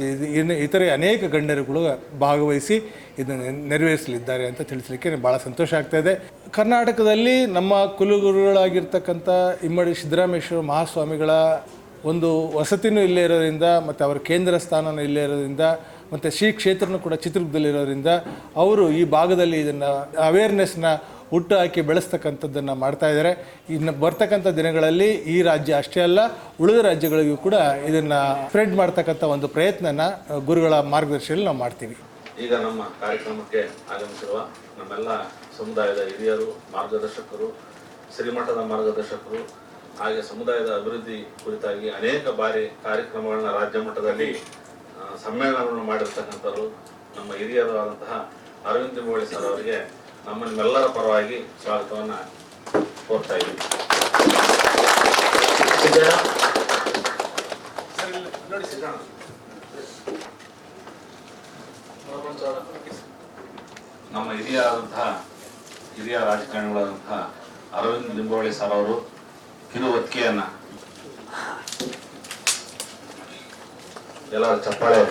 ಇತರೆ ಅನೇಕ ಗಣ್ಯರುಗಳು ಭಾಗವಹಿಸಿ ಇದನ್ನು ನೆರವೇರಿಸಲಿದ್ದಾರೆ ಅಂತ ತಿಳಿಸಲಿಕ್ಕೆ ಭಾಳ ಸಂತೋಷ ಆಗ್ತಾಯಿದೆ. ಕರ್ನಾಟಕದಲ್ಲಿ ನಮ್ಮ ಕುಲಗುರುಗಳಾಗಿರ್ತಕ್ಕಂಥ ಇಮ್ಮಡಿ ಸಿದ್ದರಾಮೇಶ್ವರ ಮಹಾಸ್ವಾಮಿಗಳ ಒಂದು ವಸತಿನೂ ಇಲ್ಲೇ ಇರೋದ್ರಿಂದ ಮತ್ತು ಅವರ ಕೇಂದ್ರ ಸ್ಥಾನನೂ ಇಲ್ಲೇ ಇರೋದ್ರಿಂದ ಮತ್ತು ಶ್ರೀ ಕ್ಷೇತ್ರನೂ ಕೂಡ ಚಿತ್ರದುರ್ಗದಲ್ಲಿರೋದ್ರಿಂದ ಅವರು ಈ ಭಾಗದಲ್ಲಿ ಇದನ್ನು ಅವೇರ್ನೆಸ್ನ ಹುಟ್ಟು ಹಾಕಿ ಬೆಳೆಸ್ತಕ್ಕಂಥದ್ದನ್ನು ಮಾಡ್ತಾಯಿದ್ದಾರೆ. ಇನ್ನು ಬರ್ತಕ್ಕಂಥ ದಿನಗಳಲ್ಲಿ ಈ ರಾಜ್ಯ ಅಷ್ಟೇ ಅಲ್ಲ, ಉಳಿದ ರಾಜ್ಯಗಳಿಗೂ ಕೂಡ ಇದನ್ನು ಸ್ಪ್ರೆಡ್ ಮಾಡ್ತಕ್ಕಂಥ ಒಂದು ಪ್ರಯತ್ನನ ಗುರುಗಳ ಮಾರ್ಗದರ್ಶನದಲ್ಲಿ ನಾವು ಮಾಡ್ತೀವಿ. ಈಗ ನಮ್ಮ ಕಾರ್ಯಕ್ರಮಕ್ಕೆ ಆಗಮಿಸಿರುವ ನಮ್ಮೆಲ್ಲ ಸಮುದಾಯದ ಹಿರಿಯರು, ಮಾರ್ಗದರ್ಶಕರು, ಶ್ರೀಮಠದ ಮಾರ್ಗದರ್ಶಕರು, ಹಾಗೆ ಸಮುದಾಯದ ಅಭಿವೃದ್ಧಿ ಕುರಿತಾಗಿ ಅನೇಕ ಬಾರಿ ಕಾರ್ಯಕ್ರಮಗಳನ್ನ ರಾಜ್ಯ ಮಟ್ಟದಲ್ಲಿ ಸಮ್ಮೇಳನಗಳನ್ನು ಮಾಡಿರ್ತಕ್ಕಂಥವರು ನಮ್ಮ ಹಿರಿಯರು ಆದಂತಹ ಅರವಿಂದ್ ಲಿಂಬೋಳಿ ಸರ್ ಅವರಿಗೆ ನಮ್ಮೆಲ್ಲರ ಪರವಾಗಿ ಸ್ವಾಗತವನ್ನು ಕೋರ್ತಾ ಇದ್ದೀವಿ. ನಮ್ಮ ಹಿರಿಯ ರಾಜಕಾರಣಿಗಳಾದಂತಹ ಅರವಿಂದ್ ಲಿಂಬೋಳಿ ಸರ್ ಅವರು ಕಿರುವತ್ತಿಗೆಯನ್ನ ಎಲ್ಲರ ಚಪ್ಪಾಳೆ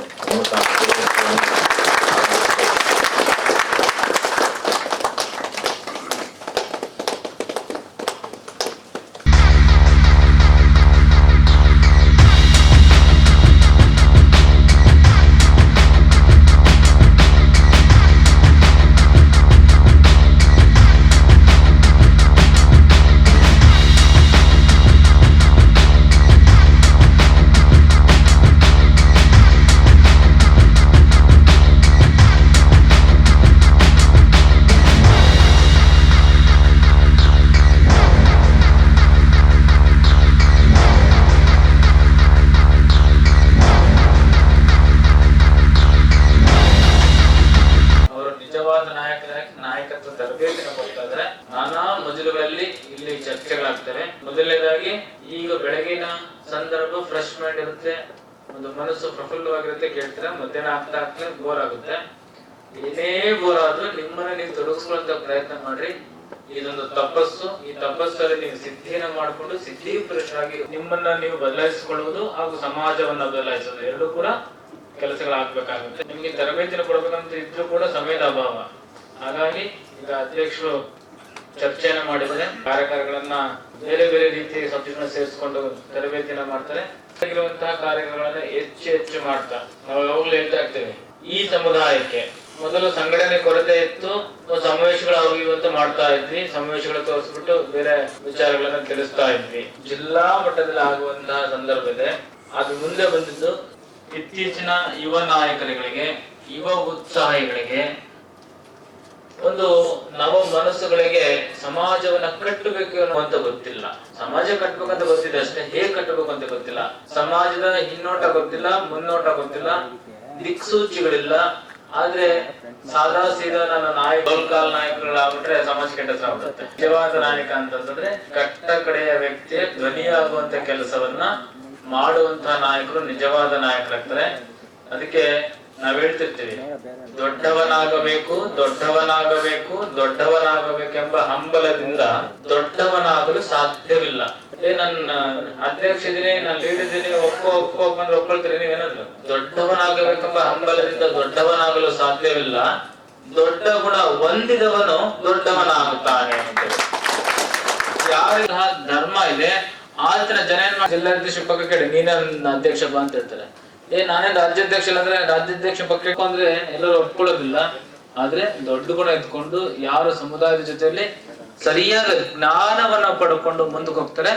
ನಾಯಕತ್ವ ತರಬೇತಿನ ಕೊಡ್ತಾ ಇದ್ದಾರೆ. ನಾನಾ ಮಜಲುಗಳಲ್ಲಿ ಇಲ್ಲಿ ಚರ್ಚೆಗಳಾಗ್ತವೆ. ಮೊದಲನೇದಾಗಿ ಈಗ ಬೆಳಗಿನ ಸಂದರ್ಭ ಫ್ರೆಶ್ ಮೈಂಡ್ ಇರುತ್ತೆ, ಒಂದು ಮನಸ್ಸು ಪ್ರಫುಲ್ಲವಾಗಿರುತ್ತೆ, ಕೇಳ್ತೀರಾ. ಮಧ್ಯಾಹ್ನ ಆಗ್ತಾ ಬೋರ್ ಆಗುತ್ತೆ. ಏನೇ ಬೋರ್ ಆದ್ರೂ ನಿಮ್ಮನ್ನ ನೀವು ತೊಡಗಿಸ್ಕೊಳ್ಳುವಂತ ಪ್ರಯತ್ನ ಮಾಡ್ರಿ. ಇದೊಂದು ತಪಸ್ಸು. ಈ ತಪಸ್ಸಲ್ಲಿ ನೀವು ಸಿದ್ಧಿಯನ್ನ ಮಾಡಿಕೊಂಡು ಸಿದ್ಧಿ ಪುರುಷರಾಗಿ ನಿಮ್ಮನ್ನ ನೀವು ಬದಲಾಯಿಸಿಕೊಳ್ಳುವುದು ಹಾಗೂ ಸಮಾಜವನ್ನ ಬದಲಾಯಿಸೋದು ಎರಡೂ ಕೂಡ ಕೆಲಸಗಳಾಗಬೇಕಾಗುತ್ತೆ. ನಿಮಗೆ ತರಬೇತಿನ ಕೊಡಬೇಕಂತ ಇದ್ರೂ ಕೂಡ ಸಮಯದ ಅಭಾವ. ಹಾಗಾಗಿ ಈಗ ಅಧ್ಯಕ್ಷರು ಚರ್ಚೆಯನ್ನ ಮಾಡಿದರೆ ಕಾರ್ಯಗಳನ್ನ ಬೇರೆ ಬೇರೆ ರೀತಿ ಸಬ್ಜೆಕ್ಟ್ನ ಸೇರಿಸಿಕೊಂಡು ತರಬೇತಿನ ಮಾಡ್ತಾರೆ. ಆಗಿರುವಂತಹ ಕಾರ್ಯಗಳನ್ನ ಹೆಚ್ಚು ಮಾಡ್ತಾ ನಾವು ಯಾವಾಗಲೂ ಹೇಳ್ತಾ ಇರ್ತೇವೆ, ಈ ಸಮುದಾಯಕ್ಕೆ ಮೊದಲು ಸಂಘಟನೆ ಕೊರತೆ ಇತ್ತು, ಸಮಾವೇಶಗಳು ಅವು ಇವಂತ ಮಾಡ್ತಾ ಇದ್ವಿ, ಸಮಾವೇಶಗಳು ತೋರಿಸ್ಬಿಟ್ಟು ಬೇರೆ ವಿಚಾರಗಳನ್ನ ತಿಳಿಸ್ತಾ ಇದ್ವಿ. ಜಿಲ್ಲಾ ಮಟ್ಟದಲ್ಲಿ ಆಗುವಂತಹ ಸಂದರ್ಭ ಇದೆ. ಅದು ಮುಂದೆ ಬಂದಿದ್ದು ಇತ್ತೀಚಿನ ಯುವ ನಾಯಕರುಗಳಿಗೆ, ಯುವ ಉತ್ಸಾಹಿಗಳಿಗೆ, ಒಂದು ನವ ಮನಸ್ಸುಗಳಿಗೆ ಸಮಾಜವನ್ನ ಕಟ್ಟಬೇಕು ಅನ್ನುವಂತ ಗೊತ್ತಿಲ್ಲ. ಸಮಾಜ ಕಟ್ಟಬೇಕಂತ ಗೊತ್ತಿದೆ ಅಷ್ಟೇ, ಹೇಗೆ ಕಟ್ಟಬೇಕು ಅಂತ ಗೊತ್ತಿಲ್ಲ. ಸಮಾಜದ ಹಿನ್ನೋಟ ಗೊತ್ತಿಲ್ಲ, ಮುನ್ನೋಟ ಗೊತ್ತಿಲ್ಲ, ದಿಕ್ಸೂಚಿಗಳಿಲ್ಲ. ಆದ್ರೆ ಸಾದಾ ಸೀದಾ ನನ್ನ ಗೋಲ್ಕಾಲ್ ನಾಯಕರುಗಳಾಗ್ಬಿಟ್ರೆ ಸಮಾಜ ಕೆಟ್ಟದಾಗ್ಬಿಡುತ್ತೆ. ನಿಜವಾದ ನಾಯಕ ಅಂತಂದ್ರೆ ಕಟ್ಟ ಕಡೆಯ ವ್ಯಕ್ತಿಯ ಧ್ವನಿಯಾಗುವಂತ ಕೆಲಸವನ್ನ ಮಾಡುವಂತಹ ನಾಯಕರು ನಿಜವಾದ ನಾಯಕರಾಗ್ತಾರೆ. ಅದಕ್ಕೆ ನಾವ್ ಹೇಳ್ತಿರ್ತೀವಿ, ದೊಡ್ಡವನಾಗಬೇಕು ದೊಡ್ಡವನಾಗಬೇಕೆಂಬ ಹಂಬಲದಿಂದ ದೊಡ್ಡವನಾಗಲು ಸಾಧ್ಯವಿಲ್ಲ. ನನ್ನ ಅಧ್ಯಕ್ಷ ಇದೀನಿ, ನಾನು ಲೀಡ್ ಇದೀನಿ, ಒಪ್ಕೊಂಡ್ರೆ ಒಪ್ಕೊಳ್ತೀರಿ ನೀವೇನಾದ್ರು. ದೊಡ್ಡವನಾಗಬೇಕೆಂಬ ಹಂಬಲದಿಂದ ದೊಡ್ಡವನಾಗಲು ಸಾಧ್ಯವಿಲ್ಲ, ದೊಡ್ಡ ಗುಣ ಹೊಂದಿದವನು ದೊಡ್ಡವನಾಗುತ್ತಾನೆ ಅಂತೇಳಿ. ಯಾರಿಗ ಧರ್ಮ ಇದೆ ಆತನ ಜನ ಏನ್ ಮಾಡಿ ಜಿಲ್ಲಾಧ್ಯಕ್ಷ ಪಕ್ಕ ಕೇಳಿ ನೀನೇ ಅಧ್ಯಕ್ಷ ಬಾ ಅಂತ ಹೇಳ್ತಾರೆ. ನಾನೇನ್ ರಾಜ್ಯಾಧ್ಯಕ್ಷ ಇಲ್ಲ ಅಂದ್ರೆ ರಾಜ್ಯಾಧ್ಯಕ್ಷ ಪಕ್ಕ ಅಂದ್ರೆ ಎಲ್ಲರೂ ಒಪ್ಕೊಳ್ಳೋದಿಲ್ಲ. ಆದ್ರೆ ದೊಡ್ಡ ಗುಣ ಎತ್ಕೊಂಡು ಯಾರು ಸಮುದಾಯದ ಜೊತೆಯಲ್ಲಿ ಸರಿಯಾದ ಜ್ಞಾನವನ್ನ ಪಡ್ಕೊಂಡು ಮುಂದಕ್ಕೆ ಹೋಗ್ತಾರೆ,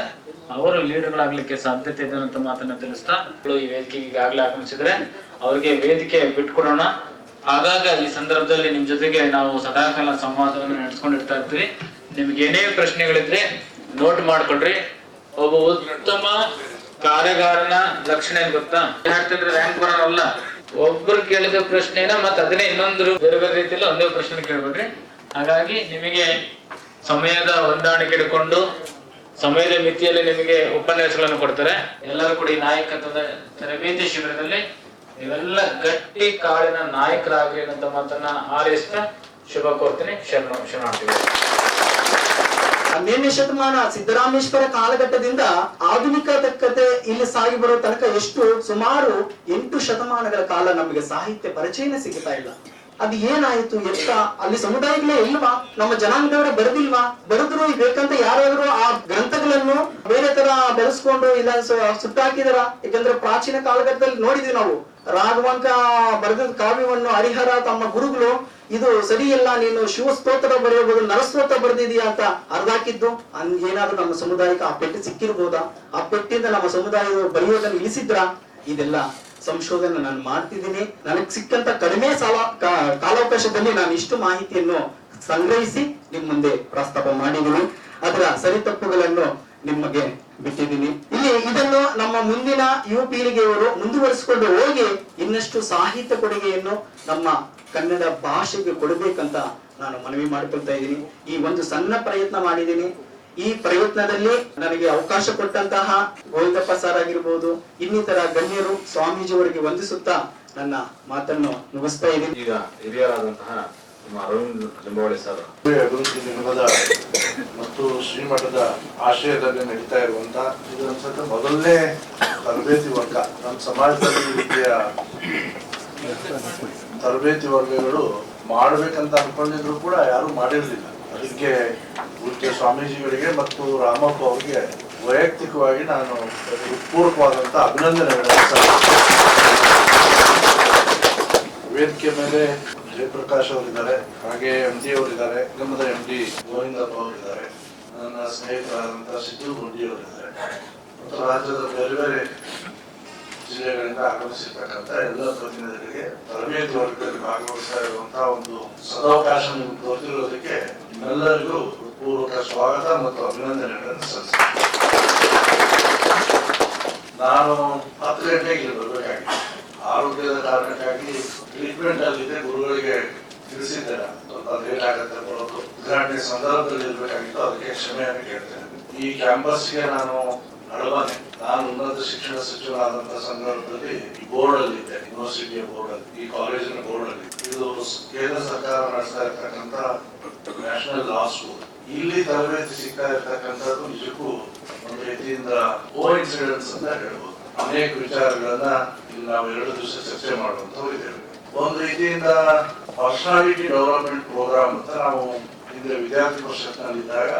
ಅವರು ಲೀಡರ್ಗಳಾಗ್ಲಿಕ್ಕೆ ಸಾಧ್ಯತೆ ಇದೆ ಅಂತ ಮಾತನ್ನ ತಿಳಿಸ್ತಾ ಈ ವೇದಿಕೆಗೆ ಈಗಾಗಲೇ ಆಗಮಿಸಿದ್ರೆ ಅವ್ರಿಗೆ ವೇದಿಕೆ ಬಿಟ್ಕೊಡೋಣ. ಆಗಾಗ ಈ ಸಂದರ್ಭದಲ್ಲಿ ನಿಮ್ ಜೊತೆಗೆ ನಾವು ಸದಾಕಾಲ ಸಂವಾದವನ್ನು ನಡೆಸ್ಕೊಂಡಿರ್ತಾ ಇರ್ತೀವಿ. ನಿಮ್ಗೆ ಏನೇ ಪ್ರಶ್ನೆಗಳಿದ್ರೆ ನೋಟ್ ಮಾಡ್ಕೊಳ್ರಿ. ಒಬ್ಬ ಉತ್ತಮ ಕಾರ್ಯಗಾರನ ಲಕ್ಷಣ ಏನ್ ಗೊತ್ತಾ? ಯಾಕಂದ್ರೆ ರ್ಯಾಂಕ್ ಬರೋಲ್ಲ, ಒಬ್ರು ಕೇಳಿದ ಪ್ರಶ್ನೆನ ಮತ್ತೆ ಅದನ್ನೇ ಇನ್ನೊಂದು ಬೇರೆ ಬೇರೆ ರೀತಿಯಲ್ಲಿ ಒಂದೇ ಪ್ರಶ್ನೆ ಕೇಳ್ಬೇಡ್ರಿ. ಹಾಗಾಗಿ ನಿಮಗೆ ಸಮಯದ ಹೊಂದಾಣಿಕೆ ಇಟ್ಕೊಂಡು ಸಮಯದ ಮಿತಿಯಲ್ಲಿ ನಿಮಗೆ ಉಪನ್ಯಾಸಗಳನ್ನು ಕೊಡ್ತಾರೆ. ಎಲ್ಲರೂ ಕೂಡ ಈ ನಾಯಕತ್ವದ ತರಬೇತಿ ಶಿಬಿರದಲ್ಲಿ ನೀವೆಲ್ಲ ಗಟ್ಟಿ ಕಾಳಿನ ನಾಯಕರಾಗ್ಲಿ ಅಂತ ಮಾತನ್ನ ಹಾರೈಸ್ತಾ ಶುಭ ಕೋರ್ತೀನಿ. ಶರಣಾರ್ಥಿಗಳು. 12ನೇ ಶತಮಾನ ಸಿದ್ದರಾಮೇಶ್ವರ ಕಾಲಘಟ್ಟದಿಂದ ಆಧುನಿಕತೆ ಇಲ್ಲಿ ಸಾಗಿ ಬರೋ ತನಕ ಎಷ್ಟು ಸುಮಾರು 8 ಶತಮಾನಗಳ ಕಾಲ ನಮಗೆ ಸಾಹಿತ್ಯ ಪರಿಚಯನೇ ಸಿಗ್ತಾ ಇಲ್ಲ. ಅದು ಏನಾಯ್ತು ಎತ್ತ? ಅಲ್ಲಿ ಸಮುದಾಯಗಳೇ ಇಲ್ವಾ? ನಮ್ಮ ಜನಾಂಗದವರೇ ಬರೆದಿಲ್ವಾ? ಬರೆದ್ರು ಬೇಕಂತ ಯಾರಾದ್ರೂ ಆ ಗ್ರಂಥಗಳನ್ನು ಬೇರೆ ತರ ಬೆಳೆಸ್ಕೊಂಡು ಇಲ್ಲ ಸುಟ್ಟಾಕಿದಾರ? ಯಾಕಂದ್ರೆ ಪ್ರಾಚೀನ ಕಾಲಘಟ್ಟದಲ್ಲಿ ನೋಡಿದ್ವಿ ನಾವು, ರಾಘವಂಕ ಬರೆದ ಕಾವ್ಯವನ್ನು ಹರಿಹರ ತಮ್ಮ ಗುರುಗಳು ಇದು ಸರಿಯಿಲ್ಲ, ನೀನು ಶಿವಸ್ತೋತ್ರ ಬರೆಯಬಹುದು, ನರಸ್ತೋತ್ರ ಬರೆದಿದೀಯಾ ಅಂತ ಅರ್ಧಾಕಿದ್ದು. ಏನಾದ್ರೂ ನಮ್ಮ ಸಮುದಾಯಕ್ಕೆ ಆ ಪೆಟ್ಟು ಸಿಕ್ಕಿರ್ಬೋದಾ? ಆ ಪೆಟ್ಟಿಂದ ನಮ್ಮ ಸಮುದಾಯದವರು ಬರೆಯೋದನ್ನು ಇಳಿಸಿದ್ರ? ಇದೆಲ್ಲ ಸಂಶೋಧನೆ ನಾನು ಮಾಡ್ತಿದ್ದೀನಿ. ನನಗೆ ಸಿಕ್ಕಂತ ಕಡಿಮೆ ಕಾಲಾವಕಾಶದಲ್ಲಿ ನಾನು ಇಷ್ಟು ಮಾಹಿತಿಯನ್ನು ಸಂಗ್ರಹಿಸಿ ನಿಮ್ ಮುಂದೆ ಪ್ರಸ್ತಾಪ ಮಾಡಿದ್ದೀನಿ. ಅದರ ಸರಿತಪ್ಪುಗಳನ್ನು ನಿಮಗೆ ಬಿಟ್ಟಿದ್ದೀನಿ. ಇಲ್ಲಿ ಇದನ್ನು ನಮ್ಮ ಮುಂದಿನ ಯುವ ಪೀಳಿಗೆಯವರು ಮುಂದುವರಿಸಿಕೊಂಡು ಹೋಗಿ ಇನ್ನಷ್ಟು ಸಾಹಿತ್ಯ ಕೊಡುಗೆಯನ್ನು ನಮ್ಮ ಕನ್ನಡ ಭಾಷೆಗೆ ಕೊಡಬೇಕಂತ ನಾನು ಮನವಿ ಮಾಡಿಕೊಳ್ತಾ ಇದ್ದೀನಿ. ಈ ಒಂದು ಸಣ್ಣ ಪ್ರಯತ್ನ ಮಾಡಿದ್ದೀನಿ. ಈ ಪ್ರಯತ್ನದಲ್ಲಿ ನನಗೆ ಅವಕಾಶ ಕೊಟ್ಟಂತಹ ಗೋವಿಂದಪ್ಪ ಸರ್ ಆಗಿರ್ಬೋದು, ಇನ್ನಿತರ ಗಣ್ಯರು, ಸ್ವಾಮೀಜಿಯವರಿಗೆ ವಂದಿಸುತ್ತಾ ನನ್ನ ಮಾತನ್ನು ಮುಗಿಸ್ತಾ ಇದ್ದೀನಿ. ಈಗ ಹಿರಿಯರಾದಂತಹ ನಮ್ಮ ಅರವಿಂದ್ ಲಿಂಬಾವಳಿ ಸರ್ ಅಭಿವೃದ್ಧಿ ನಿಗಮದ ಮತ್ತು ಶ್ರೀಮಠದ ಆಶ್ರಯದಲ್ಲಿ ನಡೀತಾ ಇರುವಂತಹ ಇದು ಅನ್ಸುತ್ತೆ ಮೊದಲನೇ ತರಬೇತಿ ವರ್ಗ. ನಮ್ಮ ಸಮಾಜದಲ್ಲಿ ರೀತಿಯ ತರಬೇತಿ ವರ್ಗಗಳು ಮಾಡಬೇಕಂತ ಅನ್ಕೊಂಡಿದ್ರು ಕೂಡ ಯಾರು ಮಾಡಿರಲಿಲ್ಲ. ಅದಕ್ಕೆ ಪೂಜ್ಯ ಸ್ವಾಮೀಜಿಗಳಿಗೆ ಮತ್ತು ರಾಮಪ್ಪ ಅವರಿಗೆ ವೈಯಕ್ತಿಕವಾಗಿ ನಾನು ಪೂರ್ವಕವಾದಂತ ಅಭಿನಂದನೆಗಳನ್ನು ವೇದಿಕೆ ಮೇಲೆ ಜಯಪ್ರಕಾಶ್ ಅವರಿದ್ದಾರೆ, ಹಾಗೆ MD ಅವರಿದ್ದಾರೆ, ನಿಗಮದ MD ಗೋವಿಂದಪ್ಪ ಅವರಿದ್ದಾರೆ, ನನ್ನ ಸ್ನೇಹಿತರಾದಂತಹ ಸಿದ್ದು ಗುಂಡಿ ಅವರಿದ್ದಾರೆ ಮತ್ತು ರಾಜ್ಯದ ಬೇರೆ ಬೇರೆ ಜಿಲ್ಲೆಗಳಿಂದ ಆಗಮಿಸಿರ್ತಕ್ಕಂಥ ಎಲ್ಲ ಪ್ರತಿನಿಧಿಗಳಿಗೆ ತರಬೇತಿ ವರ್ಗದಲ್ಲಿ ಭಾಗವಹಿಸ್ತಾ ಇರುವಂತಹ ಒಂದು ಸದಾವಕಾಶ ದೊರೆತಿರೋದಕ್ಕೆ ಎಲ್ಲರಿಗೂ ಪೂರ್ವಕ ಸ್ವಾಗತ ಮತ್ತು ಅಭಿನಂದನೆಗಳನ್ನು ಸಲ್ಲಿಸ್ತೀನಿ. ನಾನು 10 ಗಂಟೆಗೆ ಇಲ್ಲಿ ಬರಬೇಕಾಗಿತ್ತು. ಆರೋಗ್ಯದ ಕಾರಣಕ್ಕಾಗಿ ಟ್ರೀಟ್ಮೆಂಟ್ ಅಲ್ಲಿದೆ, ಗುರುಗಳಿಗೆ ತಿಳಿಸಿದ್ದೇನೆ ಸ್ವಲ್ಪ ಲೇಟ್ ಆಗುತ್ತೆ ಬರೋದು. ಉದ್ಘಾಟನೆ ಸಂದರ್ಭದಲ್ಲಿ ಇರಬೇಕಾಗಿತ್ತು, ಅದಕ್ಕೆ ಕ್ಷಮೆಯನ್ನು ಕೇಳ್ತೇನೆ. ಈ ಕ್ಯಾಂಪಸ್ಗೆ ನಾನು ನಡಬಾನೆ. ನಾನು ಉನ್ನತ ಶಿಕ್ಷಣ ಸಚಿವರಾದಂತಹ ಸಂದರ್ಭದಲ್ಲಿ ಬೋರ್ಡ್ ಅಲ್ಲಿ ಇದ್ದೆ, ಯೂನಿವರ್ಸಿಟಿಯ ಬೋರ್ಡ್ ಅಲ್ಲಿ, ಈ ಕಾಲೇಜಿನ ಬೋರ್ಡ್ ಅಲ್ಲಿ. ಇದು ಕೇಂದ್ರ ಸರ್ಕಾರ ನಡೆಸ್ತಾ ಇರ್ತಕ್ಕಂಥ ನ್ಯಾಷನಲ್ ಲಾ ಸ್ಕೂಲ್. ಇಲ್ಲಿ ತರಬೇತಿ ಸಿಗ್ತಾ ಇರ್ತಕ್ಕಂಥದ್ದು ನಿಜಕ್ಕೂ ಒಂದು ರೀತಿಯಿಂದ ಕೋ ಇನ್ಸಿಡೆನ್ಸ್ ಅಂತ ಹೇಳ್ಬೋದು. ಅನೇಕ ವಿಚಾರಗಳನ್ನ ಇಲ್ಲಿ ನಾವು 2 ದಿವಸ ಚರ್ಚೆ ಮಾಡುವಂತ ಹೋಗಿದ್ದೇವೆ. ಒಂದು ರೀತಿಯಿಂದ ಪರ್ಸನಾಲಿಟಿ ಡೆವಲಪ್ಮೆಂಟ್ ಪ್ರೋಗ್ರಾಮ್ ಅಂತ ನಾವು ಹಿಂದೆ ವಿದ್ಯಾರ್ಥಿ ಪರಿಷತ್ನಲ್ಲಿದ್ದಾಗ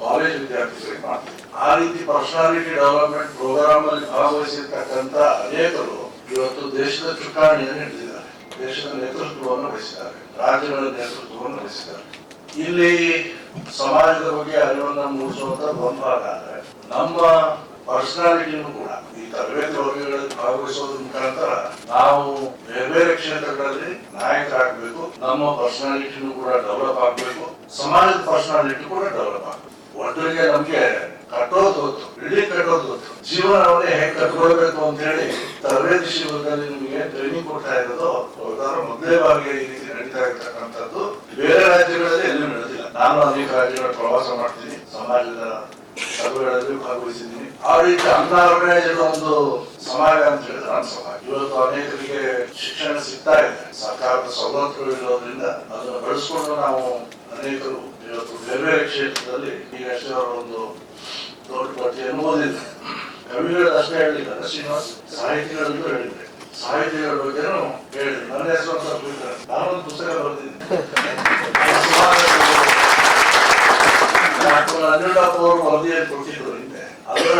ಕಾಲೇಜ್ ವಿದ್ಯಾರ್ಥಿಗಳಿಗೆ ಮಾಡ್ತೀವಿ. ಆ ರೀತಿ ಪರ್ಸನಾಲಿಟಿ ಡೆವಲಪ್ಮೆಂಟ್ ಪ್ರೋಗ್ರಾಮ್ ಅಲ್ಲಿ ಭಾಗವಹಿಸಿರ್ತಕ್ಕಂಥ ಅನೇಕರು ಇವತ್ತು ದೇಶದ ಚುಕ್ಕಾಣಿಯನ್ನು ಹಿಡಿದಿದ್ದಾರೆ, ದೇಶದ ನೇತೃತ್ವವನ್ನು ವಹಿಸಿದ್ದಾರೆ, ರಾಜ್ಯಗಳ ನೇತೃತ್ವವನ್ನು ವಹಿಸಿದ್ದಾರೆ. ಇಲ್ಲಿ ಸಮಾಜದ ಬಗ್ಗೆ ಅರಿವನ್ನು ಮೂಡಿಸುವಂತ ಒಂದು ಭಾಗ ಆದ್ರೆ ನಮ್ಮ ಪರ್ಸನಾಲಿಟಿನೂ ಕೂಡ ಈ ತರಬೇತಿ ವರ್ಗಗಳಲ್ಲಿ ಭಾಗವಹಿಸೋದ್ರ ಮುಖಾಂತರ ನಾವು ಬೇರೆ ಬೇರೆ ಕ್ಷೇತ್ರಗಳಲ್ಲಿ ನಾಯಕರಾಗಬೇಕು. ನಮ್ಮ ಪರ್ಸನಾಲಿಟಿನೂ ಕೂಡ ಡೆವಲಪ್ ಆಗಬೇಕು, ಸಮಾಜದ ಪರ್ಸನಾಲಿಟಿ ಕೂಡ ಡೆವಲಪ್ ಆಗಬೇಕು. ಒಟ್ಟರಿಗೆ ನಮ್ಗೆ ಕಟ್ಟೋದು ಗೊತ್ತು, ಬಿಲ್ಡಿಂಗ್ ಕಟ್ಟೋದು ಗೊತ್ತು, ಜೀವನವನ್ನೇ ಹೇಗೆ ಕಟ್ಕೊಳ್ಬೇಕು ಅಂತ ಹೇಳಿ ತರಬೇತಿ ಶಿಬಿರದಲ್ಲಿ ನಿಮಗೆ ಟ್ರೈನಿಂಗ್ ಕೊಡ್ತಾ ಇರೋದು ಮೊದಲೇ ಬಾರಿಗೆ ಈ ರೀತಿ ನಡೀತಾ ಇರ್ತಕ್ಕಂಥದ್ದು ಬೇರೆ ರಾಜ್ಯಗಳಲ್ಲಿ ಎಲ್ಲೂ ನಡೆದಿಲ್ಲ. ನಾನು ಅನೇಕ ರಾಜ್ಯಗಳ ಪ್ರವಾಸ ಮಾಡ್ತೀನಿ, ಸಮಾಜದ ಸಭೆಗಳಲ್ಲಿ ಭಾಗವಹಿಸಿದ್ದೀನಿ. ಆ ರೀತಿ ಅನ್ಆರ್ಗನೈಸ್ಡ್ ಒಂದು ಸಮಾಜ ಅಂತ ಹೇಳಿದ್ರೆ ನನ್ನ ಸಮಾಜ. ಇವತ್ತು ಅನೇಕರಿಗೆ ಶಿಕ್ಷಣ ಸಿಗ್ತಾ ಇದೆ, ಸರ್ಕಾರದ ಸವಲತ್ತುಗಳು ಇರೋದ್ರಿಂದ ಅದನ್ನು ಬಳಸ್ಕೊಂಡು ನಾವು ಅನೇಕರು ಇವತ್ತು ಬೇರೆ ಬೇರೆ ಕ್ಷೇತ್ರದಲ್ಲಿ ಈಗಷ್ಟೇ ಅವರ ಒಂದು ದೊಡ್ಡ ಪಟ್ಟಿಯನ್ನು ಓದಿಲ್ಲ. ಕವಿಗಳು ಅಷ್ಟೇ ಹೇಳಿದ್ದಾರೆ, ಶ್ರೀನಿವಾಸ್ ಸಾಹಿತಿಗಳಲ್ಲೂ ಹೇಳಿದ್ದಾರೆ, ಸಾಹಿತಿಗಳ ಬಗ್ಗೆನೂ ಹೇಳಿದ್ರು. ನನ್ನ ಹೆಸರು ಸ್ವಲ್ಪ ನಾನೊಂದು ಪುಸ್ತಕ ಬರೆದಿದ್ದೀನಿ, ಅವರು ವರದಿಯನ್ನು ಕೊಟ್ಟಿದ್ರು ಹಿಂದೆ. ಅದರ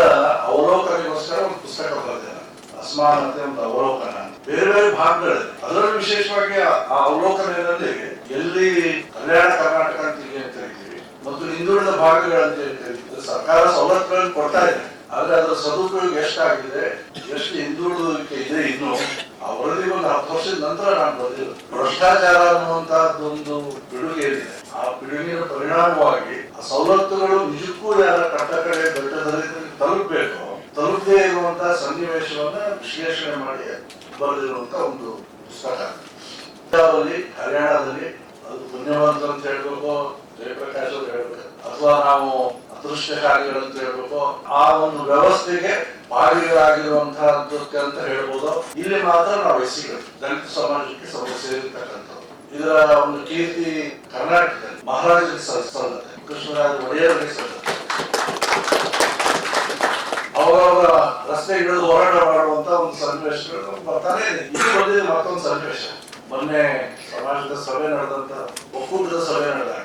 ಅವಲೋಕನಗೋಸ್ಕರ ಒಂದು ಪುಸ್ತಕ ಬರೆದಿದ್ದಾರೆ, ಅಸಮಾನತೆ ಒಂದು ಅವಲೋಕನ. ಬೇರೆ ಬೇರೆ ಭಾಗಗಳಲ್ಲಿ ಅದರಲ್ಲೂ ವಿಶೇಷವಾಗಿ ಆ ಅವಲೋಕನದಲ್ಲಿ ಎಲ್ಲಿ ಕಲ್ಯಾಣ ಕರ್ನಾಟಕ ಅಂತ ಕರಿತೀವಿ ಮತ್ತು ಹಿಂದುಳಿದ ಭಾಗಗಳಂತ ಕರಿತೀವಿ, ಸರ್ಕಾರ ಸವಲತ್ತುಗಳನ್ನು ಕೊಡ್ತಾ ಇದೆ. ಆದ್ರೆ ಅದರ ಸದುಪಯೋಗ ಎಷ್ಟಾಗಿದೆ, ಎಷ್ಟು ಹಿಂದುಳಿದುವಿಕೆ ಇದೆ ಇನ್ನು ಆ ವರದಿ ಒಂದು 10 ವರ್ಷದ ನಂತರ ನಾನು ಬರೆದಿಲ್ಲ. ಭ್ರಷ್ಟಾಚಾರ ಅನ್ನುವಂತಹದ್ದೊಂದು ಪಿಡುಗೆ ಏನಿದೆ, ಆ ಪಿಡುಗಿನ ಪರಿಣಾಮವಾಗಿ ಆ ಸವಲತ್ತುಗಳು ನಿಜಕ್ಕೂ ಯಾರ ಕಟ್ಟ ಕಡೆ ಬೆಟ್ಟದಲ್ಲಿ ತಲುಪಬೇಕು, ತಲುಪದೇ ಇರುವಂತಹ ಸನ್ನಿವೇಶವನ್ನ ವಿಶ್ಲೇಷಣೆ ಮಾಡಿ ಬರೆದಿರುವಂತ ಒಂದು ಪುಸ್ತಕ. ಹರಿಯಾಣದಲ್ಲಿ ಅದು ಪುಣ್ಯವಂತ ಅಂತ ಹೇಳ್ಬೇಕು, ಜಯಪ್ರಕಾಶ್ ಅವರು ಹೇಳ್ಬೇಕು, ಅಥವಾ ನಾವು ಅದೃಷ್ಟಶಾಲಿಗಳಂತ ಹೇಳ್ಬೇಕು, ಆ ಒಂದು ವ್ಯವಸ್ಥೆಗೆ ಭಾಗಿಗಳಾಗಿರುವಂತಹದ್ದಕ್ಕೆ ಅಂತ ಹೇಳ್ಬೋದು. ಇಲ್ಲಿ ಮಾತ್ರ ನಾವು ಎಸ್ಸಿಗಳು, ದಲಿತ ಸಮಾಜಕ್ಕೆ ಸೇರಿರ್ತಕ್ಕಂಥದ್ದು. ಇದರ ಒಂದು ಕೀರ್ತಿ ಕರ್ನಾಟಕದಲ್ಲಿ ಮಹಾರಾಜರಿಗೆ ಸಲ್ಲತ್ತೆ, ಕೃಷ್ಣರಾಜ ಒಡೆಯರಿಗೆ ಸಲ್ಲತ್ತೆ. ಅವರವರ ರಸ್ತೆಗಳು ಹೋರಾಟ ಮಾಡುವಂತ ಒಂದು ಸನ್ನಿವೇಶಗಳು ಬರ್ತಾನೆ ಇದೆ. ಇದು ಬಂದಿದೆ ಮತ್ತೊಂದು ಸನ್ನಿವೇಶ. ಮೊನ್ನೆ ಸಮಾಜದ ಸಭೆ ನಡೆದಂತ ಒಕ್ಕೂಟದ ಸಭೆ ನಡೆದಾಗ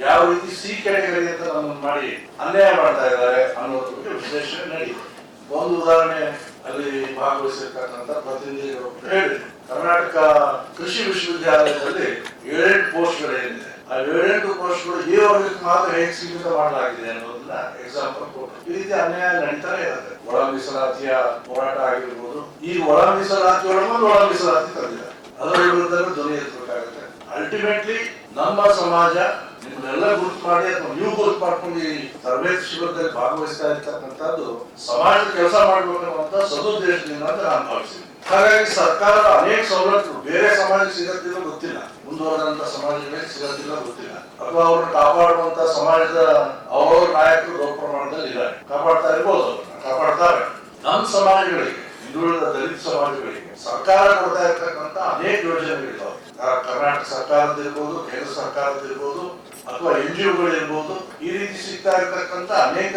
ಯಾವ ರೀತಿ ಸಿ ಕ್ಯಾಟಗರಿ ಅಂತ ನಮ್ಮನ್ನು ಮಾಡಿ ಅನ್ಯಾಯ ಮಾಡ್ತಾ ಇದ್ದಾರೆ ಅನ್ನೋದ್ರ ಬಗ್ಗೆ ವಿಶ್ಲೇಷಣೆ ನಡೆಯಿತು. ಒಂದು ಉದಾಹರಣೆ, ಅಲ್ಲಿ ಭಾಗವಹಿಸಿರ್ತಕ್ಕಂಥ ಪ್ರತಿನಿಧಿಗಳು ಹೇಳಿದ್ರು, ಕರ್ನಾಟಕ ಕೃಷಿ ವಿಶ್ವವಿದ್ಯಾಲಯದಲ್ಲಿ 7 ಪೋಸ್ಟ್ಗಳೇನಿದೆ, ಆ 7 ಪೋಸ್ಟ್ಗಳು ಈ ವರ್ಗಕ್ಕೆ ಮಾತ್ರ ಹೇಗೆ ಸೀಮಿತ ಮಾಡಲಾಗಿದೆ ಅನ್ನೋದನ್ನ ಎಕ್ಸಾಂಪಲ್ ಕೊಟ್ಟು. ಈ ರೀತಿ ಅನ್ಯಾಯ ನಡೀತಾನೆ ಇರುತ್ತೆ. ಒಳ ಮೀಸಲಾತಿಯ ಹೋರಾಟ ಆಗಿರ್ಬೋದು, ಈಗ ಒಳ ಮೀಸಲಾತಿ ಒಳಗೊಂದು ಒಳ ಮೀಸಲಾತಿ ತಂದಿದ್ದಾರೆ, ಅದರ ವಿರುದ್ಧ ಧ್ವನಿ ಎತ್ತಬೇಕಾಗುತ್ತೆ. ಅಲ್ಟಿಮೇಟ್ಲಿ ನಮ್ಮ ಸಮಾಜ ನಿಮ್ಮನ್ನೆಲ್ಲ ಗುರುತು ಮಾಡಿ ಅಥವಾ ನೀವು ಗುರುತು ಮಾಡ್ಕೊಂಡು ಈ ತರಬೇತಿ ಶಿಬಿರದಲ್ಲಿ ಭಾಗವಹಿಸ್ತಾ ಇರ್ತಕ್ಕಂಥದ್ದು ಸಮಾಜದ ಕೆಲಸ ಮಾಡ್ಬೇಕನ್ನುವಂತ ಸದುದ್ದೇಶದಿಂದ ಅಂತ ನಾನು ಭಾವಿಸ್ತೀನಿ. ಹಾಗಾಗಿ ಸರ್ಕಾರ ಅನೇಕ ಸವಲತ್ತುಗಳು ಬೇರೆ ಸಮಾಜಕ್ಕೆ ಸಿಗತ್ತಿಲ್ಲ ಗೊತ್ತಿಲ್ಲ, ಮುಂದುವರೆದಂತ ಸಮಾಜಗಳಿಗೆ ಸಿಗತ್ತಿಲ್ಲ ಗೊತ್ತಿಲ್ಲ, ಅಥವಾ ಅವ್ರನ್ನ ಕಾಪಾಡುವಂತ ಸಮಾಜದ ಅವರವರ ನಾಯಕರು ದೊಡ್ಡ ಪ್ರಮಾಣದಲ್ಲಿ ಇದ್ದಾರೆ, ಕಾಪಾಡ್ತಾ ಇರ್ಬೋದು, ಕಾಪಾಡ್ತಾರೆ. ನಮ್ಮ ಸಮಾಜಗಳಿಗೆ, ಹಿಂದುಳಿದ ದಲಿತ ಸಮಾಜಗಳಿಗೆ ಸರ್ಕಾರ ಕೊಡ್ತಾ ಇರ್ತಕ್ಕಂಥ ಅನೇಕ ಯೋಜನೆಗಳಿದ್ದಾವೆ. ಕರ್ನಾಟಕ ಸರ್ಕಾರದಿರ್ಬೋದು, ಕೇಂದ್ರ ಸರ್ಕಾರದಿರ್ಬೋದು, ಅಥವಾ NGOಗಳಿರ್ಬೋದು, ಈ ರೀತಿ ಸಿಗ್ತಾ ಇರ್ತಕ್ಕಂಥ ಅನೇಕ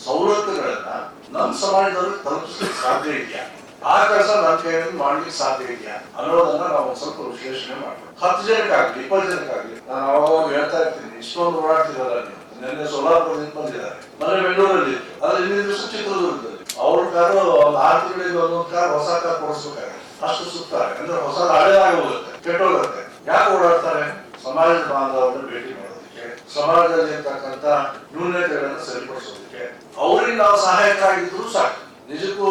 ಸವಲತ್ತುಗಳನ್ನ ನಮ್ಮ ಸಮಾಜದವ್ರಿಗೆ ತಲುಪಿಸಲಿಕ್ಕೆ ಸಾಧ್ಯ ಇದೆಯಾ, ಆ ಕೆಲಸ ನನ್ನ ಕೈಯಲ್ಲಿ ಮಾಡ್ಲಿಕ್ಕೆ ಸಾಧ್ಯ ಇದೆಯಾ ಅನ್ನೋದನ್ನ ನಾವು ಸ್ವಲ್ಪ ವಿಶ್ಲೇಷಣೆ ಮಾಡ್ಬೇಕು. 10 ಜನಕ್ಕಾಗ್ಲಿ 20 ಜನಕ್ಕಾಗ್ಲಿ, ನಾನು ಅವಾಗ ಹೇಳ್ತಾ ಇರ್ತೀನಿ, ಇಷ್ಟೊಂದು ಓಡಾಡ್ತಿರಲ್ಲ ನೀವು. ನಿನ್ನೆ ಸೋಲಾಪುರದಿಂದ ಬಂದಿದ್ದಾರೆ, ಮೊನ್ನೆ ಬೆಂಗಳೂರಲ್ಲಿ ಇತ್ತು, ಆದ್ರೆ ಹಿಂದಿನ ದಿವಸ ಚಿತ್ರದುರ್ಗದಲ್ಲಿ. ಅವ್ರ ಕಾರು 6 ತಿಂಗಳಿಗೆ ಒಂದೊಂದು ಕಾರ್ ಹೊಸ ಕಾರ್ ಕೊಡಿಸ್ಬೇಕಾದ್ರೆ ಅಷ್ಟು ಸುತ್ತಾರೆ, ಅಂದ್ರೆ ಹೊಸ ಹಳೆದಾಗಿ ಹೋಗುತ್ತೆ, ಕೆಟ್ಟೋಗುತ್ತೆ. ಯಾಕೆ ಓಡಾಡ್ತಾರೆ? ಸಮಾಜದ ಬಾಂಧವರನ್ನು ಭೇಟಿ ಮಾಡೋದಕ್ಕೆ, ಸಮಾಜದಲ್ಲಿ ಇರ್ತಕ್ಕಂಥ ನ್ಯೂನತೆಗಳನ್ನು ಸರಿಪಡಿಸೋದಕ್ಕೆ. ಅವ್ರಿಗೆ ನಾವು ಸಹಾಯಕರಾಗಿದ್ರು ಸಾಕು. ನಿಜಕ್ಕೂ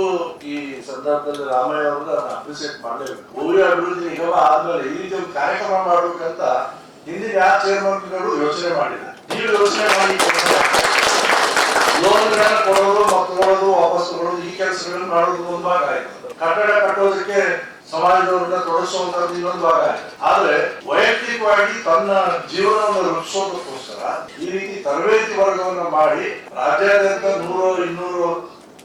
ಈ ಸಂದರ್ಭದಲ್ಲಿ ರಾಮಯ್ಯ ಅವ್ರನ್ನ ಅಪ್ರಿಸಿಯೇಟ್ ಮಾಡಲೇಬೇಕು. ಭೂಮಿ ಅಭಿವೃದ್ಧಿ ನಿಗಮ ಆದ್ಮೇಲೆ ಈ ರೀತಿ ಒಂದು ಕಾರ್ಯಕ್ರಮ ಮಾಡ್ಬೇಕಂತ ಹಿಂದಿನ ಯಾವ ಚೇರ್ಮನ್ಗಳು ಯೋಚನೆ ಮಾಡಿದ್ದಾರೆ. ನೀವು ಯೋಚನೆ ಮಾಡಿ ಲೋನ್ಗಳನ್ನ ಕೊಡೋದು ಮತ್ತು ಕೊಡೋದು ವಾಪಸ್ ತಗೊಳ್ಳೋದು, ಈ ಕೆಲಸಗಳನ್ನ ಮಾಡೋದು ಒಂದು ಭಾಗ ಆಯ್ತು. ಕಟ್ಟಡ ಕಟ್ಟೋದಕ್ಕೆ ಸಮಾಜದವ್ರನ್ನ ತೊಡಗಿಸುವಂತದ್ದು ಇನ್ನೊಂದು ಭಾಗ ಆಯ್ತು. ಆದ್ರೆ ವೈಯಕ್ತಿಕವಾಗಿ ತನ್ನ ಜೀವನವನ್ನು ರೂಪಿಸೋದಕ್ಕೋಸ್ಕರ ಈ ರೀತಿ ತರಬೇತಿ ವರ್ಗವನ್ನ ಮಾಡಿ ರಾಜ್ಯಾದ್ಯಂತ 100-200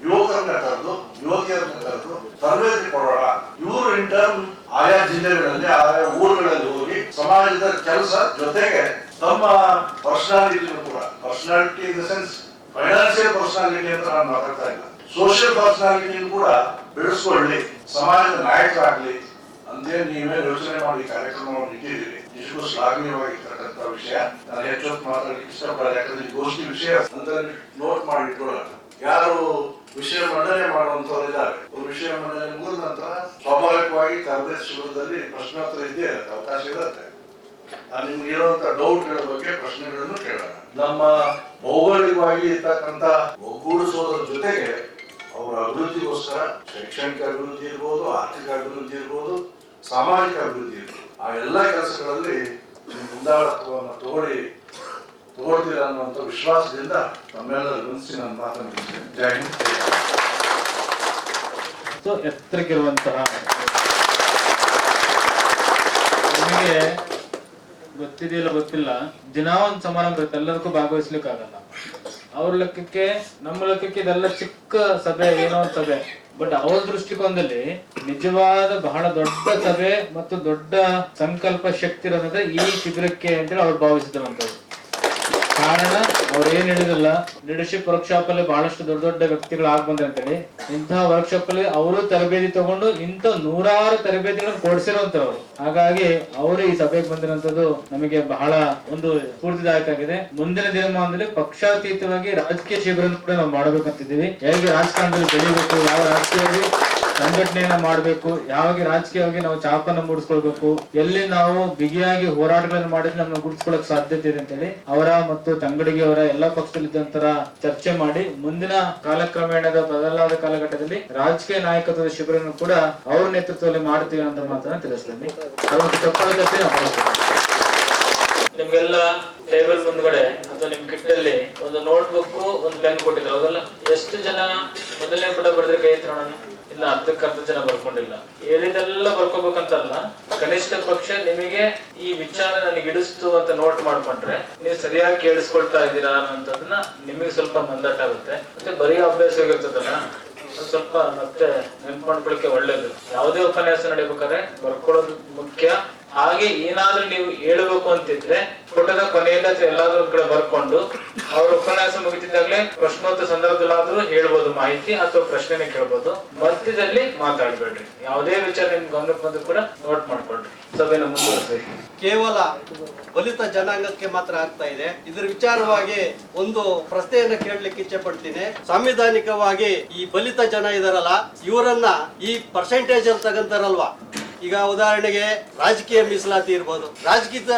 ಯುವಕರನ್ನ ಕರೆದು ಯುವತಿಯರನ್ನ ಕರೆದು ತರಬೇತಿ ಕೊಡೋಣ. ಇವರು ಇಂಟರ್ನ್ ಆಯಾ ಜಿಲ್ಲೆಗಳಲ್ಲಿ ಆಯಾ ಊರುಗಳಲ್ಲಿ ಹೋಗಿ ಸಮಾಜದ ಕೆಲಸ ಜೊತೆಗೆ ತಮ್ಮ ಪರ್ಸನಾಲಿಟಿನೂ ಕೂಡ, personality in the sense financial personality ಅಂತ ನಾನು ಮಾತಾಡ್ತಾ ಇಲ್ಲ, ಸೋಷಿಯಲ್ ಪರ್ಸನಾಲಿಟಿ ಕೂಡ ಬೆಳೆಸ್ಕೊಳ್ಳಿ, ಸಮಾಜದ ನಾಯಕರಾಗ್ಲಿ ಅಂತೇಳಿ ನೀವೇ ಯೋಚನೆ ಮಾಡಿ ಕಾರ್ಯಕ್ರಮವನ್ನು ಇಟ್ಟಿದ್ದೀರಿ. ಇಷ್ಟು ಶ್ಲಾಘನೀಯವಾಗಿರ್ತಕ್ಕಂಥ ವಿಷಯ. ನಾನು ಹೆಚ್ಚೊತ್ತು ಮಾತಾಡಲಿಕ್ಕೆ ಇಷ್ಟಪಡಲ್ಲ, ಯಾಕಂದ್ರೆ ಈ ಗೋಷ್ಠಿ ವಿಷಯ ಅಂತ ನೋಟ್ ಮಾಡಿ ಇಟ್ಕೊಳ್ಳೋಣ. ಯಾರು ವಿಷಯ ಮಂಡನೆ ಮಾಡುವಂತವರಿದ್ದಾರೆ, ಒಂದು ವಿಷಯ ಮಂಡನೆ ಮುಗಿದ ನಂತರ ಸ್ವಾಭಾವಿಕವಾಗಿ ತರಬೇತಿ ಶಿಬಿರದಲ್ಲಿ ಪ್ರಶ್ನೋತ್ತರ ಇದ್ದೇ ಇರುತ್ತೆ, ಅವಕಾಶ ಇರುತ್ತೆ. ನಿಮ್ಗೆ ಇರುವಂತ ಡೌಟ್ಗಳ ಬಗ್ಗೆ ಪ್ರಶ್ನೆಗಳನ್ನು ಕೇಳೋಣ. ನಮ್ಮ ಭೌಗೋಳಿಕವಾಗಿ ಇರ್ತಕ್ಕಂಥ ಒಗ್ಗೂಡಿಸೋದ್ರ ಜೊತೆಗೆ ಅವರ ಅಭಿವೃದ್ಧಿಗೋಸ್ಕರ ಶೈಕ್ಷಣಿಕ ಅಭಿವೃದ್ಧಿ ಇರ್ಬೋದು, ಆರ್ಥಿಕ ಅಭಿವೃದ್ಧಿ ಇರ್ಬೋದು, ಸಾಮಾಜಿಕ ಅಭಿವೃದ್ಧಿ ಇರ್ಬೋದು, ಆ ಎಲ್ಲ ಕೆಲಸಗಳಲ್ಲಿ ಮುಂದಾಳತ್ವವನ್ನು ತಗೊಳ್ತೀರ ಅನ್ನುವಂಥ ವಿಶ್ವಾಸದಿಂದ ನಮ್ಮೆಲ್ಲರ ಗುಣಿಸಿ ನಾನು ಮಾತನಾಡ್ತೀನಿ. ಜೈ ಹಿಂದ್. ಎತ್ತರಕ್ಕಿರುವಂತಹ ನಿಮಗೆ ಗೊತ್ತಿದೆಯಲ್ಲ ಗೊತ್ತಿಲ್ಲ, ದಿನ ಒಂದು ಸಮಾರಂಭ ಇರುತ್ತೆ, ಎಲ್ಲದಕ್ಕೂ ಭಾಗವಹಿಸ್ಲಿಕ್ಕೆ ಆಗಲ್ಲ. ಅವ್ರ ಲೆಕ್ಕಕ್ಕೆ ನಮ್ಮ ಲೆಕ್ಕಕ್ಕೆ ಇದೆಲ್ಲ ಚಿಕ್ಕ ಸಭೆ, ಏನೋ ಒಂದು ಸಭೆ. ಬಟ್ ಅವ್ರ ದೃಷ್ಟಿಕೋನದಲ್ಲಿ ನಿಜವಾದ ಬಹಳ ದೊಡ್ಡ ಸಭೆ ಮತ್ತು ದೊಡ್ಡ ಸಂಕಲ್ಪ ಶಕ್ತಿ ಇರೋದ್ರೆ ಈ ಶಿಬಿರಕ್ಕೆ ಅಂತೇಳಿ ಅವ್ರು ಭಾವಿಸಿದಂಥದ್ದು. ಕಾರಣ ಅವ್ರು ಏನ್ ಹೇಳಿದಲ್ಲ, ಲೀಡರ್ಶಿಪ್ ವರ್ಕ್ಶಾಪ್ ಅಲ್ಲಿ ಬಹಳಷ್ಟು ದೊಡ್ಡ ದೊಡ್ಡ ವ್ಯಕ್ತಿಗಳು ಆಗ್ ಬಂದ್ರೆ ಅಂತೇಳಿ ಇಂತಹ ವರ್ಕ್ಶಾಪ್ ಅಲ್ಲಿ ಅವರು ತರಬೇತಿ ತಗೊಂಡು ಇಂಥ 100 ತರಬೇತಿಗಳನ್ನು ಕೊಡಿಸಿರುವಂತವ್ರು. ಹಾಗಾಗಿ ಅವರು ಈ ಸಭೆಗೆ ಬಂದಿರುವಂತದ್ದು ನಮಗೆ ಬಹಳ ಒಂದು ಸ್ಫೂರ್ತಿದಾಯಕ ಆಗಿದೆ. ಮುಂದಿನ ದಿನಮಾನದಲ್ಲಿ ಪಕ್ಷಾತೀತವಾಗಿ ರಾಜಕೀಯ ಶಿಬಿರ ಕೂಡ ನಾವು ಮಾಡಬೇಕಂತಿದ್ದೀವಿ. ಹೇಗೆ ರಾಜಕಾರಣದಲ್ಲಿ ಬೆಳಿಬೇಕು, ಯಾವ ರಾಜಕೀಯವಾಗಿ ಸಂಘಟನೆಯನ್ನ ಮಾಡಬೇಕು, ಯಾವಾಗ ರಾಜಕೀಯವಾಗಿ ನಾವು ಚಾಪನ್ನ ಮೂಡಿಸ್ಕೊಳ್ಬೇಕು, ಎಲ್ಲಿ ನಾವು ಬಿಗಿಯಾಗಿ ಹೋರಾಟಗಳನ್ನು ಮಾಡಿದ್ರೆ ನಮ್ಮನ್ನ ಗುರುತಿಸ್ಕೊಳ್ಳಕ್ ಸಾಧ್ಯತೆ ಇದೆ ಅಂತೇಳಿ ಅವರ ಮತ್ತು ತಂಗಡಿಗೆ ಅವರ ಎಲ್ಲಾ ಪಕ್ಷದಲ್ಲಿದ್ದಂತರ ಚರ್ಚೆ ಮಾಡಿ ಮುಂದಿನ ಕಾಲಕ್ರಮೇಣದ ಬದಲಾದ ಕಾಲಘಟ್ಟದಲ್ಲಿ ರಾಜಕೀಯ ನಾಯಕತ್ವದ ಶಿಬಿರನ್ನು ಕೂಡ ಅವ್ರ ನೇತೃತ್ವದಲ್ಲಿ ಮಾಡ್ತೀವಿ ಅಂತ ಮಾತನ್ನ ತಿಳಿಸ್ತೀನಿ. ಅದೊಂದು ತಪ್ಪಾಗುತ್ತೆ. ನಿಮ್ಗೆಲ್ಲ ಟೇಬಲ್ ಮುಂದ್ಗಡೆ ಅಥವಾ ನಿಮ್ ಕಿಟ್ಟಲ್ಲಿ ಒಂದು ನೋಟ್ಬುಕ್, ಒಂದು ಪೆನ್ ಕೊಟ್ಟಿದ್ರು, ಹೌದಲ್ಲ? ಎಷ್ಟು ಜನ ಮೊದಲನೇ ಪುಟ ಬರೆದ್ರೆ ಕೈ ಎತ್ತಿ ನೋಡೋಣ. ಇಲ್ಲ, ಅರ್ಧ ಜನ ಬರ್ಕೊಂಡಿಲ್ಲ. ಹೇಳಿದೆಲ್ಲ ಬರ್ಕೋಬೇಕಂತಲ್ಲ, ಕನಿಷ್ಠ ಪಕ್ಷ ನಿಮಗೆ ಈ ವಿಚಾರ ನನಗೆ ಹಿಡಿಸ್ತು ಅಂತ ನೋಟ್ ಮಾಡ್ಕೊಂಡ್ರೆ ನೀವು ಸರಿಯಾಗಿ ಕೇಳಿಸ್ಕೊಳ್ತಾ ಇದ್ದೀರಾ ಅನ್ನೋದನ್ನ ನಿಮಗೆ ಸ್ವಲ್ಪ ಮಂದಟ್ಟಾಗುತ್ತೆ. ಮತ್ತೆ ಬರೀ ಅಭ್ಯಾಸ ಆಗಿರ್ತದಲ್ಲ, ಸ್ವಲ್ಪ ಮತ್ತೆ ನೆನ್ಪು ಮಾಡ್ಕೊಳಕ್ಕೆ ಒಳ್ಳೇದು. ಯಾವುದೇ ಉಪನ್ಯಾಸ ನಡೀಬೇಕಾದ್ರೆ ಬರ್ಕೊಳ್ಳೋದು ಮುಖ್ಯ. ಹಾಗೆ ಏನಾದ್ರೂ ನೀವು ಹೇಳಬೇಕು ಅಂತಿದ್ರೆ ಪುಟದ ಕೊನೆಯಲ್ಲಿ ಅಥವಾ ಎಲ್ಲಾದ್ರೂ ಕಡೆ ಬರ್ಕೊಂಡು ಅವ್ರ ಉಪನ್ಯಾಸ ಮುಗಿತಿದ್ದಾಗಲೇ ಪ್ರಶ್ನೋತ್ತರ ಸಂದರ್ಭದಲ್ಲಾದ್ರೂ ಹೇಳ್ಬೋದು ಮಾಹಿತಿ ಅಥವಾ ಪ್ರಶ್ನೆನೇ ಕೇಳ್ಬೋದು. ಮಧ್ಯದಲ್ಲಿ ಮಾತಾಡ್ಬೇಡ್ರಿ. ಯಾವುದೇ ವಿಚಾರ ನಿಮ್ ಗಮನಕ್ಕೆ ಬಂದು ಕೂಡ ನೋಟ್ ಮಾಡ್ಕೊಳ್ರಿ. ಸಭೆನ ಮುಂದುವರಿಸಿ. ಕೇವಲ ಬಲಿತ ಜನಾಂಗಕ್ಕೆ ಮಾತ್ರ ಆಗ್ತಾ ಇದೆ. ಇದ್ರ ವಿಚಾರವಾಗಿ ಒಂದು ಪ್ರಶ್ನೆಯನ್ನ ಕೇಳಲಿಕ್ಕೆ ಇಚ್ಛೆ ಪಡ್ತೀನಿ. ಸಾಂವಿಧಾನಿಕವಾಗಿ ಈ ಬಲಿತ ಜನ ಇದಾರಲ್ಲ, ಇವರನ್ನ ಈ ಪರ್ಸೆಂಟೇಜ್ ಅಲ್ಲಿ ತಗಂತಾರಲ್ವಾ, ಈಗ ಉದಾಹರಣೆಗೆ ರಾಜಕೀಯ ಮೀಸಲಾತಿ ಇರ್ಬೋದು.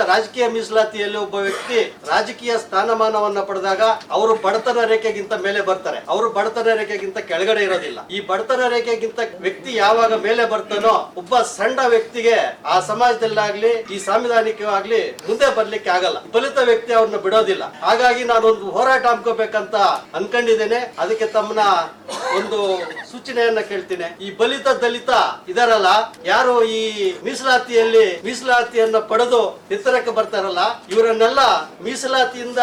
ರಾಜಕೀಯ ಮೀಸಲಾತಿಯಲ್ಲಿ ಒಬ್ಬ ವ್ಯಕ್ತಿ ರಾಜಕೀಯ ಸ್ಥಾನಮಾನವನ್ನ ಪಡೆದಾಗ ಅವರು ಬಡತನ ರೇಖೆಗಿಂತ ಮೇಲೆ ಬರ್ತಾರೆ, ಅವರು ಬಡತನ ರೇಖೆಗಿಂತ ಕೆಳಗಡೆ ಇರೋದಿಲ್ಲ. ಈ ಬಡತನ ರೇಖೆಗಿಂತ ವ್ಯಕ್ತಿ ಯಾವಾಗ ಮೇಲೆ ಬರ್ತಾನೋ ಒಬ್ಬ ಸಣ್ಣ ವ್ಯಕ್ತಿಗೆ ಆ ಸಮಾಜದಲ್ಲಾಗ್ಲಿ ಈ ಸಾಂವಿಧಾನಿಕವಾಗ್ಲಿ ಮುಂದೆ ಬರ್ಲಿಕ್ಕೆ ಆಗಲ್ಲ. ಬಲಿತ ವ್ಯಕ್ತಿ ಅವ್ರನ್ನ ಬಿಡೋದಿಲ್ಲ. ಹಾಗಾಗಿ ನಾನೊಂದು ಹೋರಾಟ ಹಮ್ಕೋಬೇಕಂತ ಅನ್ಕೊಂಡಿದ್ದೇನೆ. ಅದಕ್ಕೆ ತಮ್ಮನ್ನ ಒಂದು ಸೂಚನೆಯನ್ನ ಕೇಳ್ತೀನಿ. ಈ ಬಲಿತ ದಲಿತ ಇದಾರಲ್ಲ, ಯಾರು ಈ ಮೀಸಲಾತಿಯನ್ನ ಪಡೆದು ಎತ್ತರಕ್ಕೆ ಬರ್ತಾರಲ್ಲ, ಇವರನ್ನೆಲ್ಲ ಮೀಸಲಾತಿಯಿಂದ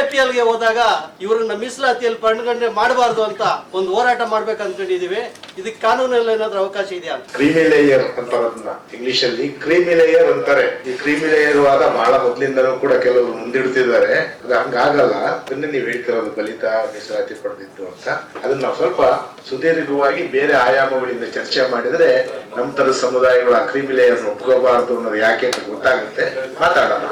APL ಗೆ ಹೋದಾಗ ಇವರನ್ನ ಮೀಸಲಾತಿಯಲ್ಲಿ ಪರಿಗಣನೆ ಮಾಡಬಾರ್ದು ಅಂತ ಒಂದು ಹೋರಾಟ ಮಾಡ್ಬೇಕು ಅನ್ಕೊಂಡಿದೀವಿ. ಇದಕ್ಕೆ ಕಾನೂನಲ್ಲಿ ಏನಾದ್ರೂ ಅವಕಾಶ ಇದೆಯಾ? ಕ್ರೀಮಿ ಲೇಯರ್ ಅಂತಾರದನ್ನ ಇಂಗ್ಲಿಷ್ ಅಲ್ಲಿ ಕ್ರೀಮಿ ಲೇಯರ್ ಅಂತಾರೆ. ಈ ಕ್ರೀಮಿ ಲೇಯರ್ ವಾದ ಬಹಳ ಮೊದ್ಲಿಂದನೂ ಕೂಡ ಕೆಲವರು ಮುಂದಿಡ್ತಿದ್ದಾರೆ. ಅದು ಹಂಗಾಗಲ್ಲ. ಅದನ್ನ ನೀವು ಹೇಳ್ತಿರೋದು ಬಲಿತ ಮೀಸಲಾತಿ ಪಡೆದಿತ್ತು ಅಂತ. ಅದನ್ನ ನಾವು ಸ್ವಲ್ಪ ಸುದೀರ್ಘವಾಗಿ ಬೇರೆ ಆಯಾಮಗಳಿಂದ ಚರ್ಚೆ ಮಾಡಿದ್ರೆ ನಮ್ಮ ತರ ಸಮುದಾಯಗಳು ಆ ಕ್ರೀಮಿ ಲೇಯರ್ ಒಪ್ಕೋಬಾರದು ಅನ್ನೋದು ಯಾಕೆ ಅಂತ ಗೊತ್ತಾಗುತ್ತೆ. ಮಾತಾಡೋಣ.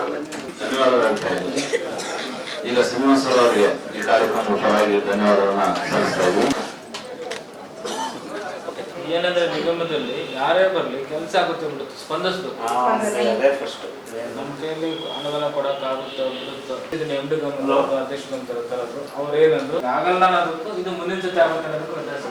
ಈಗ ಶ್ರೀನಿವಾಸ ಅವರಿಗೆ ಈ ಕಾರ್ಯಕ್ರಮದ ಪರವಾಗಿ ಧನ್ಯವಾದಗಳನ್ನ ಸಲ್ಲಿಸ್ತಾ ಇದ್ದೀವಿ. ಏನಂದ್ರೆ ನಿಗಮದಲ್ಲಿ ಯಾರೇ ಬರ್ಲಿ ಕೆಲಸ ಆಗುತ್ತೆ ಬಿಡುತ್ತೆ, ಸ್ಪಂದಿಸ್ಬೇಕು. ನಮ್ಮ ಕೈಯಲ್ಲಿ ಅನುದಾನ ಕೊಡಕ್ಕಾಗುತ್ತೆ ಬಿಡುತ್ತೆ. ಇದನ್ನ MD ಗಮನ ಅಧ್ಯಕ್ಷ ಗಮನ ತರದ್ರು. ಅವ್ರು ಏನಂದ್ರು ಆಗಲ್ಲ ಅನ್ನೋದಕ್ಕೂ ಇದು ಮುಂದಿನ ಜೊತೆ ಆಗುತ್ತೆ ಅನ್ನೋದಕ್ಕೂ ವ್ಯತ್ಯಾಸ.